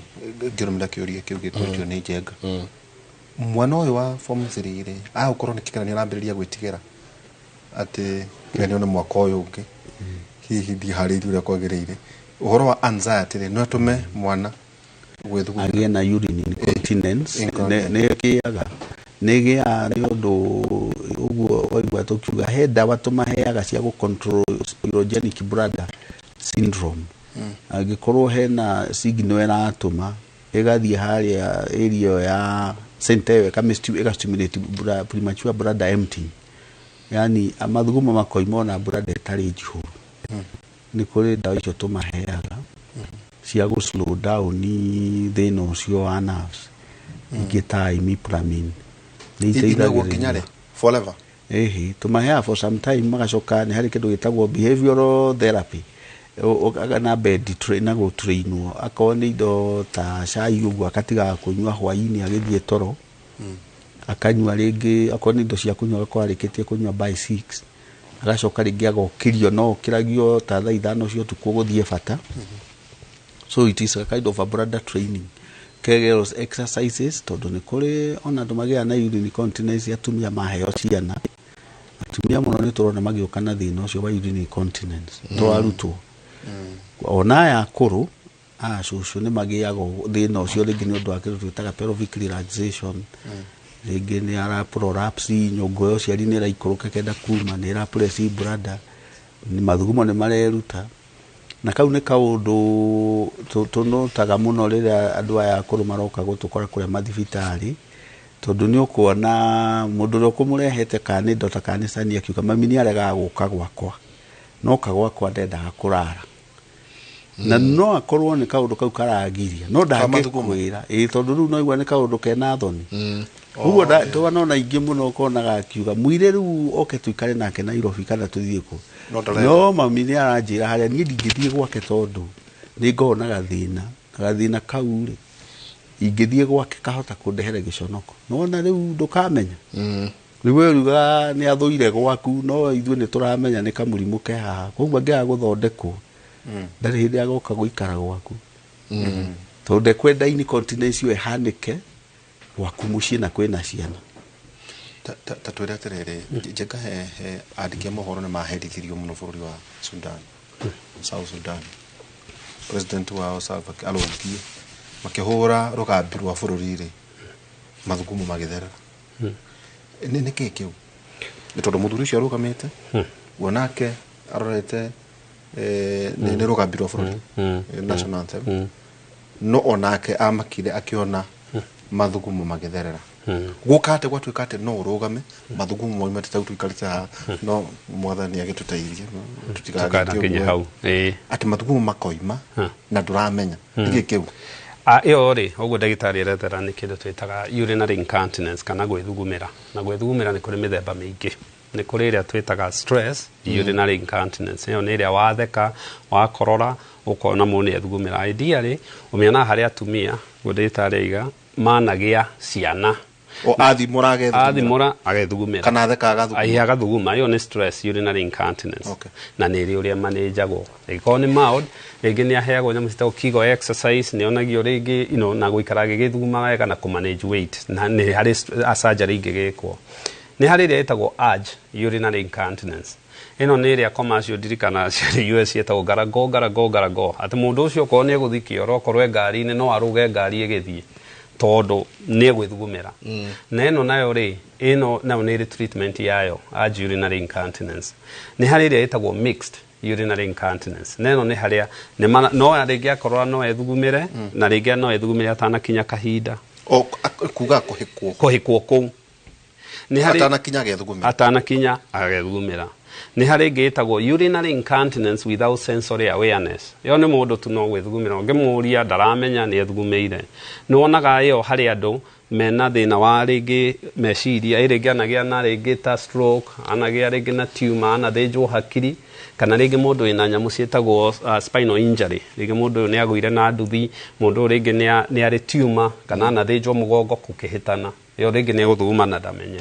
ngĩrũmĩrĩra kĩũria kĩu gĩtũtio nĩ Njenga. Mwana ũyũ wa form 3 rĩ agũkorwo nĩ kĩgeranio arambĩrĩria gwĩtigĩra atĩ kĩgeranio nĩ mwaka ũyũ ũngĩ hihi ndiharĩirie ũrĩa kwagĩrĩire ũhoro wa anxiety rĩ no ĩtũme mwana gwĩthuguma agĩe na urine incontinence nĩ kĩaga nĩ gĩa nĩ ũndũ ũguo waigua tũkiuga he ndawa tũmaheaga cia gũcontrol urogenic bladder syndrome. Angĩkorwo hena signal ĩratũma ĩgathiĩ harĩa area ya center ĩgastimulate premature bladder emptying yani amathugumo makoima na bladder ĩtarĩ njihũru. Nĩ kũrĩ ndawa icio tũmaheaga cia gũ slow down thĩna ũcio wa nerves ingĩ ta imipramine nĩ iteithagĩrĩria forever. Tũmaheaga for some time magacoka nĩ harĩ kĩndũ gĩtagwo behavioral therapy na bed train na go trainwo akorwo nĩ indo ta cai ũguo akatiga kũnyua hwaĩ-inĩ agĩthiĩ toro akanyua rĩngĩ akorwo nĩ indo cia kũnyua agakorwo arĩkĩtie kũnyua by 6 agacoka rĩngĩ agokĩrio no kĩragio ta thaa 5 cia ũtukũ gũthiĩ bata. So it is a kind of a bladder training. Kegels exercises tondũ nĩ kũrĩ ona andũ magĩa na urine incontinence atumia maheo ciana. Atumia mũno nĩ tũrona magĩũka na thĩna ũcio wa urine incontinence twarutwo. Ona ya kũrũ cũcũ nĩ magĩaga thĩna ũcio rĩngĩ nĩ ũndũ wa kĩndũ twĩtaga pelvic relaxation. Rĩngĩ nĩ ara prolapse nyũngũ ya ũciari nĩ ĩraikũrũka kenda kuma nĩ ĩra press bladder mathugumo nĩ mareruta na kau nĩ kaũndũ tũnotaga mũno rĩrĩa andũ aya akũrũ maroka gũtũkora kũrĩa mathibitarĩ tondũ nĩ ũkuona mũndũ ũrĩa ũkũmũrehete kana indo ta kanicani akiuga mami nĩ aregaga gũka gwakwa no kagwakwa ndendaga kũrara na no akorwo nĩ kaũndũ kau karagiria no ndangĩkwĩra tondũ rĩu no igua nĩ kaũndũ kena thoni. Ũguo tũbanona ingĩ mũno ũkonaga akiuga mwĩrĩ rĩu oke tuikare nake Nairobi kana tũthiĩ kũ no mami nĩ aranjĩra harĩa niĩ ndingĩthiĩ gwake tondũ nĩ ngonaga gathĩna kau rĩ ingĩthiĩ gwake kahota kũndehere gĩconoko nona rĩu ndũkamenya rĩu weruga nĩ athũire gwaku no ithuĩ nĩ tũramenya nĩ kamũrimũ ke haha koguo angĩaga gũthondekwo ndarĩ hĩndĩ agoka gũikara gwaku tondũ ndekwenda incontinence ĩyo ĩhanĩke gwaku mũciĩ na kwĩna ciana. Ta twĩre atĩrĩrĩ Njenga he andĩki a mohoro nĩ maherithirio mũno bũrũri wa Sudan South Sudan. President wao Salva Kiir alũngiĩ makĩhũra rũgambi rwa bũrũri rĩ mathugumo magĩtherera. Nĩ kĩĩ kĩu nĩ tondũ mũthuri ũcio arũgamĩte wonake arorete nĩ rũgambi rwa bũrũri national anthem no onake amakire akĩona mathugumo magĩtherera gukate gwatuikate no urugame mathugumo moimate tau tuikarite ha no mwathani agituteithie tutikagakinye hau ati mathugumo makoima na duramenya igi kiu iyo ri uguo ndagitari eretera ni kindu twitaga urinary incontinence kana gwithugumira na gwithugumira ni kuri mithemba mingi ni kuri ria twitaga stress urinary incontinence iyo ni ria watheka wakorora ukona muni ethugumira ideally umiona hari atumia ndagitari iga managia ciana o athimura agethugumira kana theka agathuguma agathuguma iyo ni stress urinary incontinence na ni ri uria manejagwo iko ni mild rĩngĩ nĩ aheagwo nyamũ citagwo kigo exercise nĩ onagio rĩngĩ na gũikara agĩgĩthuguma wega na kũmanage weight na nĩ harĩ surgery ingĩgĩkwo nĩ harĩ ĩrĩa ĩtagwo urge urinary incontinence ĩno nĩ ĩrĩa commercial ndirikana ciarĩ US ĩtagwo garago atĩ mũndũ ũcio okorwo nĩ egũthiĩ kĩoro okorwo ngari-inĩ no arũge ngari ĩgĩthiĩ tondũ nĩ egwĩthugumĩra na ĩno nayo rĩ ĩno nayo nĩ ĩrĩ treatment yayo urge urinary incontinence nĩ harĩ ĩrĩa ĩtagwo mixed urinary incontinence neno ni haria no rĩngĩ akorora no ethugumire na rĩngĩ no ethugumire atanakinya kahinda o kuga kuhikwo kuu ni hari atanakinya agethugumira ni hari ĩngĩ ĩtagwo urinary incontinence without sensory awareness yo nĩ mũndũ tu no gwĩthugumira ũngĩmũria ndaramenya nĩ ethugumeire nĩ wonaga ĩyo harĩ andũ mena thina wa rĩngĩ meciria rĩngĩ anagĩa na rĩngĩ ta stroke anagĩa rĩngĩ na tumor anathĩnjwo hakiri kana rĩngĩ mũndũ wĩna nyamũ ciĩtagwo spinal injury rĩngĩ mũndũ nĩ agũire na nduthi mũndũ rĩngĩ nĩ arĩ tumor kana anathĩnjwo mũgongo kũkĩhĩtana yo rĩngĩ nĩ egũthuguma na ndamenye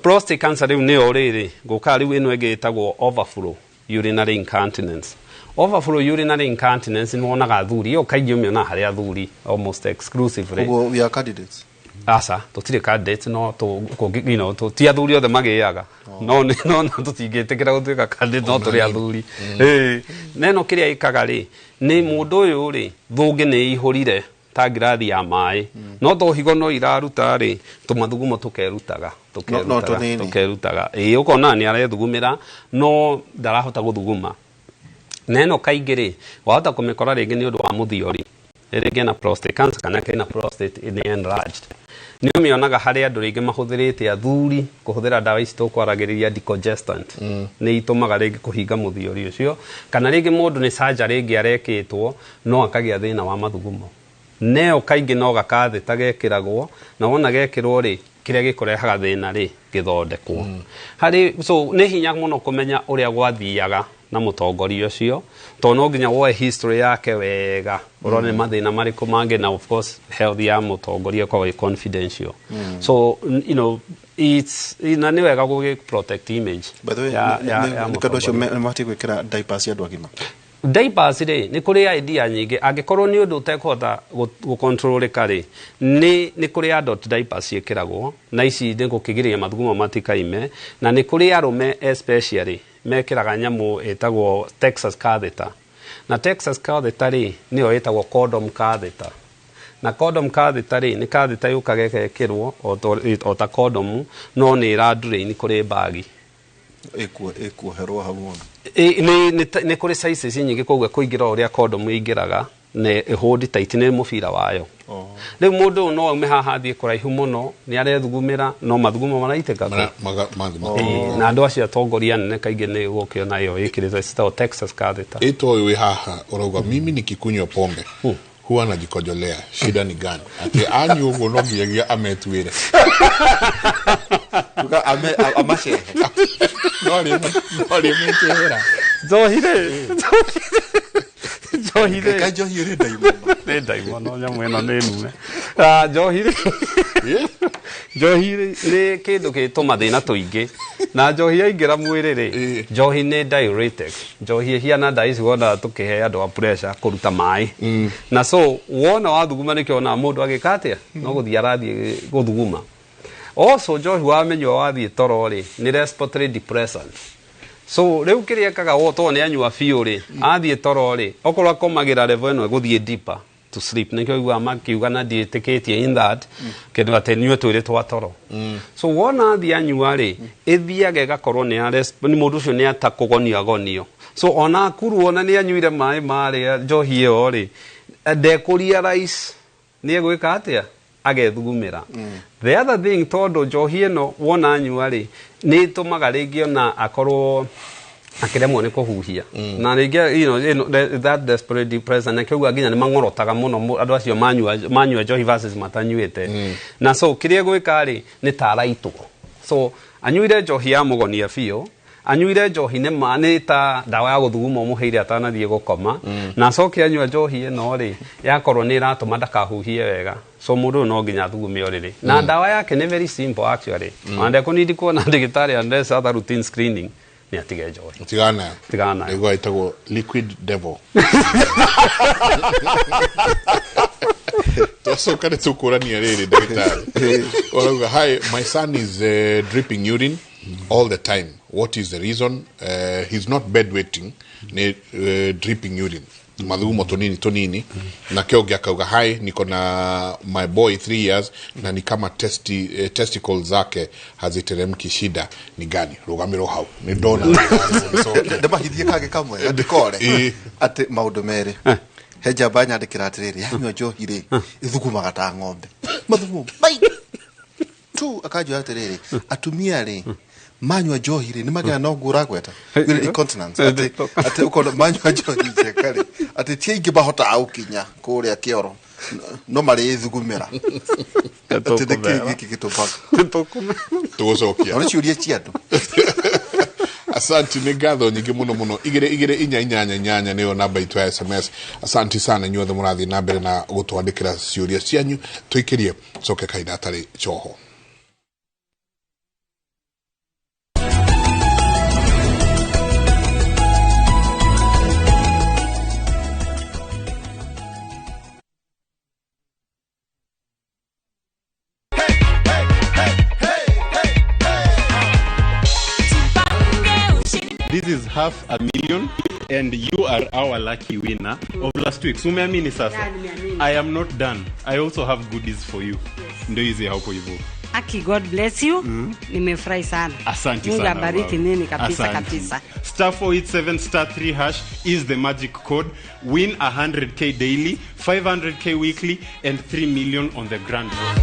prostate cancer rĩu nĩyo rĩrĩ gũka rĩu ĩno ĩngĩ ĩtagwo overflow urinary incontinence overflow urinary incontinence ni wonaga thuri yo kaingĩ ũmĩona harĩ athuri almost exclusively ugo we are candidates asa tutire candidates no to ti athuri othe magĩaga no tũtingĩtĩkĩra gũtuĩka candidate no tũrĩ athuri neno kĩrĩa ĩkaga rĩ nĩ mũndũ ũyũ rĩ thũngĩ nĩ ihũrire ta ngirathi ya maĩ no to higo no iraruta rĩ tũmathugumo tũkerutaga ũkona nĩ arethugumĩra no ndarahota gũthuguma neno kaingĩ rĩ wahota kũmĩkora rĩngĩ nĩ ũndũ wa mũthiori rĩngĩ na prostate cancer kana kĩna prostate nĩ enlarged nĩ ũmĩonaga harĩ andũ rĩngĩ mahũthĩrĩte athuri kũhũthĩra ndawa ici tũkwaragĩrĩria decongestant nĩ itũmaga rĩngĩ kũhinga mũthiori ũcio kana rĩngĩ mũndũ nĩ surgery rĩngĩ arekĩtwo no akagĩa thĩna wa mathugumo neo kaingĩ no gakathĩta gekĩragwo na wona gekĩrwo rĩ kĩrĩa gĩkũrehaga thĩna rĩ gĩthondekwo harĩ so nĩ hinya mũno kũmenya ũrĩa gwathiaga na mũtongoria ũcio to no nginya woe history yake wega urone mathĩna marĩkũ mangĩ na of course health ya mũtongoria kwa confidential so you know it's nĩ wega gũgĩ protect image ya mũtongoria ũcio mati gwĩkĩra diapers ya andũ agima diapers rĩ nĩ kũrĩ idea nyingĩ angĩkorwo nĩ ũndũ ũtekũhota gũcontrolĩka rĩ nĩ kũrĩ adult diapers ciĩkĩragwo na ici nĩ gũkĩgirĩrĩria mathugumo matikaime na nĩ kũrĩ arũme especially mekĩraga nyamũ ĩtagwo Texas catheter na Texas catheter rĩ nĩyo ĩtagwo condom catheter na condom catheter rĩ nĩ catheter yũkaga ĩgekĩrwo o ta condom no nĩ ĩra-drain kũrĩ bagi ĩkuoherwo hau mũno nĩ kũrĩ sizes nyingĩ koguo kũingĩra ũrĩa condom ĩingĩraga nĩ hold tight nĩ mũbira wayo rĩu mũndũ no aume haha athiĩ kũraihu mũno nĩ arethugumĩra no mathugumo maraitĩka na andũ acio atongoria nene kaingĩ nĩ gũkĩona ĩyo ĩkĩrĩte citagwo Texas catheter ito wĩ haha urauga mimi nikikunywa pombe huwa najikojolea shida ni gani ati anyu ũguo no nginya ametuĩre tuka amashehe no rĩmĩtĩhĩra njohire kanjohi ĩrĩ ndaimono nĩ ndaimono nyamũ ĩno nĩ nume njohi nĩ kĩndũ gĩtũma thĩna tũingĩ na njohi yaingĩra mwĩrĩ rĩ njohi nĩ diuretic njohi ĩhiana ndawa ici wonaga tũkĩhe andũ a pressure kũruta maĩ na so wona wathuguma nĩkĩo onaga mũndũ agĩka atĩa no gũthiĩ arathiĩ gũthuguma also njohi wamenywo wathiĩ toro rĩ nĩ respiratory depressant so rĩu kĩrĩa ekaga woto nĩ anyua biũ rĩ athiĩ toro rĩ okorwo akomagĩra level ĩno gũthiĩ deeper to sleep nĩkĩo iguaga makiuga na ndiĩtĩkĩtie in that kĩndũ atĩ nyue twĩrĩ twa toro so wona athiĩ anyua rĩ ĩthiaga ĩgakorwo nĩ mũndũ ũcio nĩ atakũgonio so ona akuru ona nĩ anyuire maĩ marĩa njohi ĩyo rĩ ndekũria rice nĩ egwĩka atĩa agethugumira the other thing tondu njohi ino wona anyua ri ni tumaga ringi ona akorwo akiremwo ni kuhuhia na ringi that desperate depression na kiuga nginya ni mangorotaga muno andu acio manyua njohi versus matanyuite na so kiria gwika ri ni taraito so anyuire njohi ya mugonia fio anyuire njohi ne manita dawa ya guthuguma muheire atanathie gukoma na coke anyua njohi ino ri yakorwo ni iratuma ndakahuhie wega so mundu no nginya thugume oriri na dawa yake ni very simple actually ande kunidi kuona ndagitari unless other routine screening ni atige njohi tigana ego itagwo liquid devil so kare tukurania riri ndagitari orauga hi my son is dripping urine all the time. What is the reason? He's not bedwetting, dripping urine. Madhugumo tonini na kiogia kauga hai niko na my boy 3 years na ni kama testicles zake haziteremki shida ni gani rugamiro hau ni dona ndaba hithie kage kamwe ndikore ati maundu mere heja banya ndikira atiriri yanyo njohi ri ithukumaga ta ng'ombe mathugumo bai tu akajua atiriri atumia ri manywa njohi ri nimagera no ngura gweta ile incontinence ati uko manywa njohi chekari ati tiingi bahota aukinya kuria kioro no mari thugumira ati deki kitopaka tugocokia ona ciuria ciatu Asante ni gatho nyingi muno igire inyanya niyo namba itu ya SMS. Asante sana nyuothe murathi na mbere na gutwandikira ciuria cianyu twikirie coke kaida atari choho. This is $500,000 and you are our lucky winner of last week. Umeamini sasa? I am not done. I also have goodies for you. Ndio hizi hapo hivyo. Aki, God bless you. Nimefurahi sana. Asante sana. Mungu abariki nini kabisa. Star 487 star 3 hash is the magic code. Win 100k daily, 500k weekly and 3 million on the grand draw.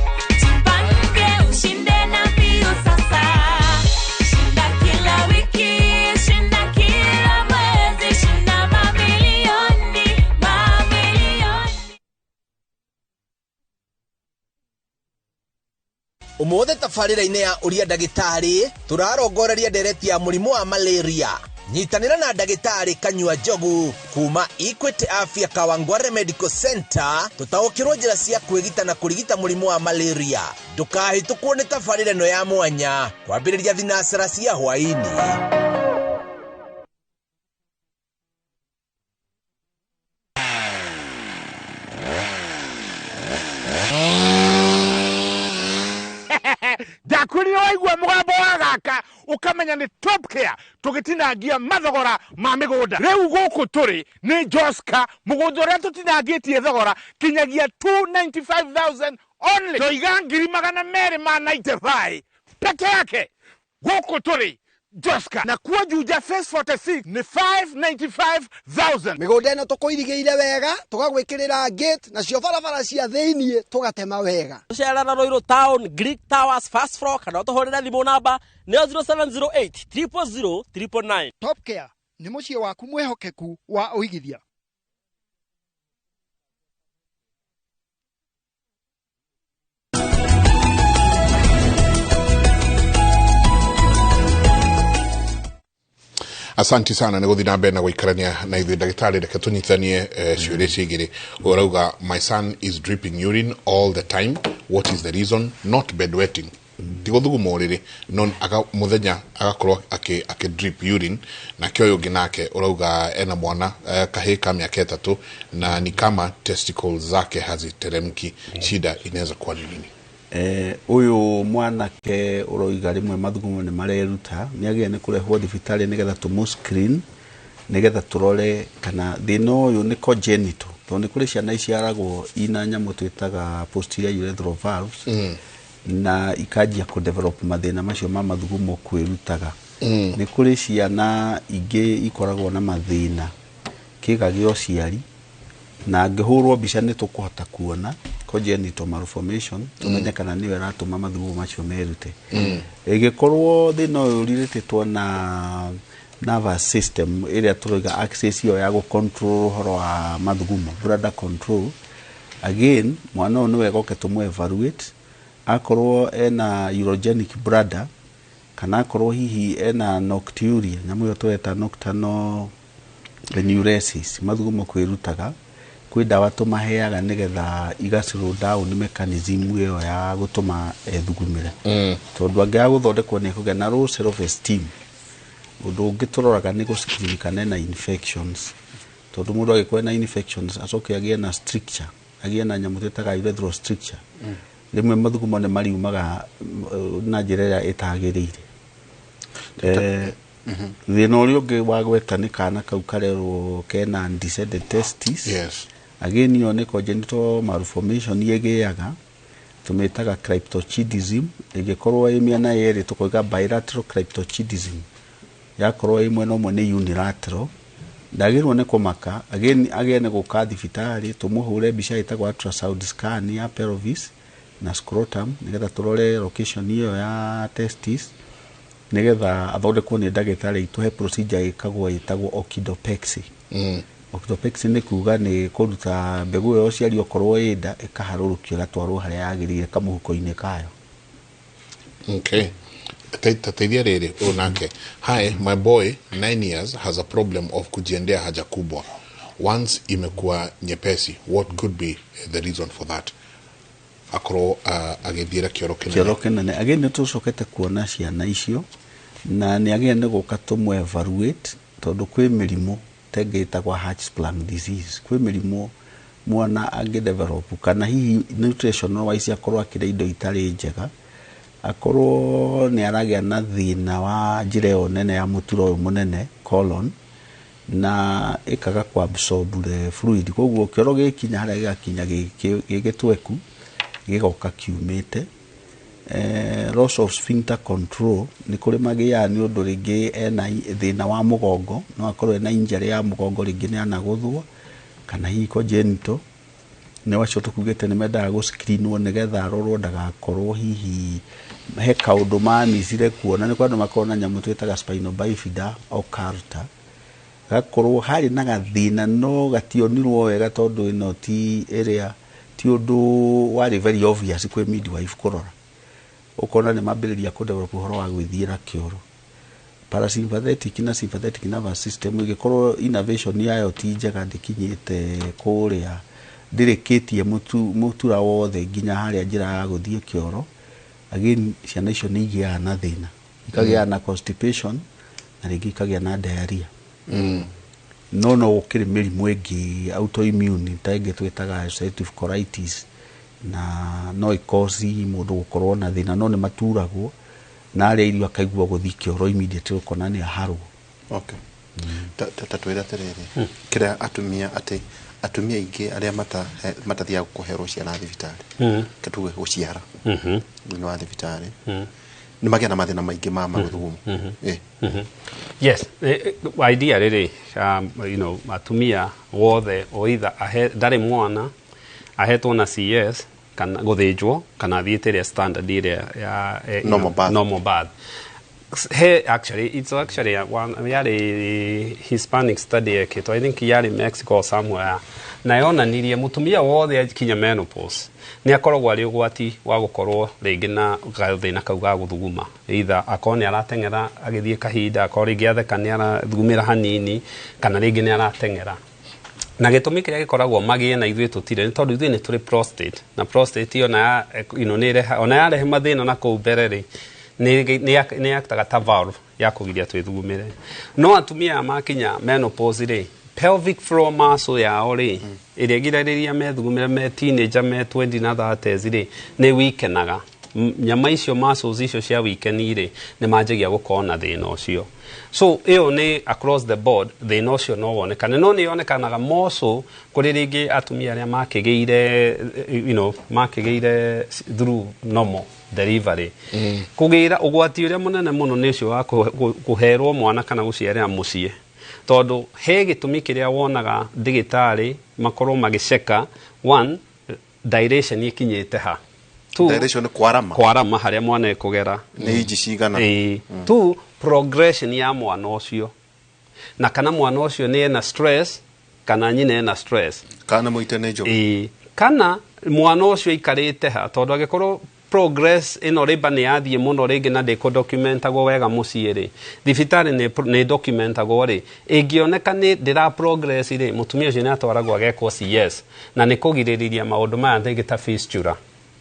Umothe tafarira-inĩ ya uria ndagĩtarĩ turarongoreria ndereti ya mũrimũ wa malaria. Nyitanĩra na ndagĩtarĩ Kanyua Njogu kuma Equity Afya Kawangware Medical Center tutaũkĩrwo njĩra cia kwĩgita na kũrigita mũrimũ wa malaria. Ndũkahĩtũkwo nĩ tafarĩra ĩno ya mwanya kwambĩrĩria thinacara cia hwaĩ-inĩ. Dakuri waigua mugambo wa gaka ukamenya ni Top Care tugitinangia mathogora ma migunda riu guku turi ni Joska mugunda uria tutinangitie thogora kinyagia 295,000 only toiga ngiri magana mere ma 95 peke yake guku turi Joska na kuwa Juja Phase 46 ni 595,000 migunda ino tukuirigiire wega tugagwikirira gate na cio barabara cia thiini tugatema wega tucerana na Roiro Town Greek Towers first floor kana tuhorera thimo namba ni 0708 000 999. Top Care ni mucie waku mwehokeku wa uigithia. Asante sana ni guthi na mbere na guikarania na ithuĩ ndagĩtarĩ reke tunyitithanie ciũria cigĩrĩ. Urauga my son is dripping urine all the time. What is the reason? Not bedwetting. Tigũthuguma ũrĩrĩ no mũthenya agakorwo ake drip urine na kĩoyo ũngĩ nake urauga ena mwana kahĩ ka mĩaka 3 na ni kama testicles zake haziteremki. Shida inaweza kuwa ni nini? Uyu mwanake uroiga rimwe mathugumo ni mareruta ni agia ni kurehwo thibitari nigetha tumu screen nigetha turore kana thino uyu ni congenital to ni kuri ciana iciaragwo ina nyamu twitaga posterior urethral valves na ikajia ku develop mathina macio ma mathugumo kwirutaga ni kuri ciana ingi ikoragwo na mathina kiga gyo ciari na ngihurwo mbica ni tukuhota kuona congenital malformation tumenye kana niwe ratuma mathugumo macio merute igikorwo thina uyu urirititwo na nervous system area turoiga access yo ya control horo wa mathugumo bladder control again mwana uyu niwe goke tumu evaluate akorwo ena urogenic bladder kana akorwo hihi ena nocturia nyamu yo tweta nocturnal enuresis mathugumo kwirutaga kwi dawa tumaheaga nigetha iga slow down mechanism iyo ya gutuma thugumire tondu angia guthondekwo ni kugia na low self esteem undu ungituroraga ni gusikirikane na infections tondu mundu agikwa na infections acoke agie na stricture agie na nyamu twetaga urethral stricture rimwe mathugumo ne mariumaga na njira ya itagirire thina uria ungi wa gweta ni kana kau karerwo kena undescended testis again yo ni congenital malformation yegeaga tumetaga cryptorchidism igikorwo imiana yeri tukoiga bilateral cryptorchidism yakorwo imwe no mwe ni unilateral ndagirwo ni kumaka again guka thibitari tumuhure mbica itagwa ultrasound scan ya pelvis na scrotum nigetha turore location iyo ya testis nigetha athondekwo ni ndagitari ituhe procedure ikagwo itagwo orchidopexy orchidopexy ni kuga ni kuruta mbegu yo ciari okorwo ida ikaharurukio gatwarwo haria yagirire kamuhuko-ini kayo. Okay. Tateithia riri unake. Hi, my boy 9 years has a problem of kujiendea haja kubwa. Once imekuwa nyepesi, what could be the reason for that? Akoro agithira kioro kinene again tucokete kuona ciana icio na ni agene guka tumwe evaluate tondu kwi mirimo tegeta kwa Hirschsprung disease kwi mirimo mwana angedevelop kana hihi nutritional wise akorwo akire indo itari njega akorwo ni aragia na thina wa njira nene ya muturo uyu munene colon na ikaga kwa absorb the fluid koguo kioro gikinya haria gigakinya gigitweku gigoka kiumite loss of sphincter control ni kuri magia ni undu ringi ena thina wa mugongo no akorwo ena injury ya mugongo ringi ni anaguthwo kana hi congenital ne wacho tukugete ni menda go screenwo nigetha arorwo ndagakorwo hihi he kaundu manicire kuona ni kwandu makona nyamu twetaga spinal bifida occulta gakorwo hari na gathina no gationirwo wega tondu ino ti area ti undu wari very obvious kwe midwife kurora ukona ni mambiriria ku develop horo wa gwithiira kioro parasympathetic na sympathetic nervous system igikorwo innervation yayo ti njega ndikinyite kuria ndirikitie mutura wothe nginya haria njira ya guthie kioro again ciana icio ni igia na thina ikagia na constipation na ringi ikagia na diarrhea no ukiri mirimu ingi autoimmune taingi twetaga ulcerative colitis na no ikosi mundu gukorwo na thina no ni maturagwo na aria irio akaigua guthii kioro immediately ukona ni aharwo. Okay. Tatwira terere kira atumia ingi aria matathia kuherwo ciana thibitari katuwe guciara ni wa thibitari ni magia na mathina maingi ma maguthugumo. Yes, idea riri atumia wothe o either ndari mwana ahetwo na CS kana guthinjwo kana thiete standard area ya normal birth. It's actually one Hispanic study ekitwo I think yari Mexico or somewhere na yonanirie mutumia wothe akinya menopause ni akoragwo ari ugwati wa gukorwo ringi na gathina kau ga guthuguma either akone aratengera agithie kahinda akori giatheka ni arathugumira hanini kana ringi ni aratengera na gitumi kiria gikoragwo magie na ithuĩ tutire ni tondu ithuĩ ni turi prostate na prostate yo na ona yarehe mathina na kuu mbere ri ni yaktaga ta valve ya kugiria twithugumire no atumia makinya menopause ri pelvic floor muscle yao ri iria girariria methugumire me teenager me 20 na 30s ri ni weakenaga nyama icio muscles icio cia weakeni ri ni manjagia gukona thina ucio so iyo ni across the board thina ucio no wonekane no ni yonekanaga moso kuri ringi atumia aria makigeire makigeire through normal delivery kugira ugwati uria munene muno ni ucio wa kuherwo mwana kana guciarira mucie tondu he gitumi kiria wonaga digitari makorwo magiceka one dilation ikinyite ha dilation kwarama haria mwana ekugera ni inji cigana tu progression ya mwana ucio na kana mwana ucio ni ena stress kana nyina ena stress kana muite ne jo kana mwana ucio ikarite ha tondu agikorwo progress ino riba ni yathie muno ringi na ndiko documentago wega muciiri thibitari ni documentago ri ingioneka ni ndira progress ri mutumia ucio ni atwaragwo agekwo CS na ni kugiririria maundu maya thigita fistula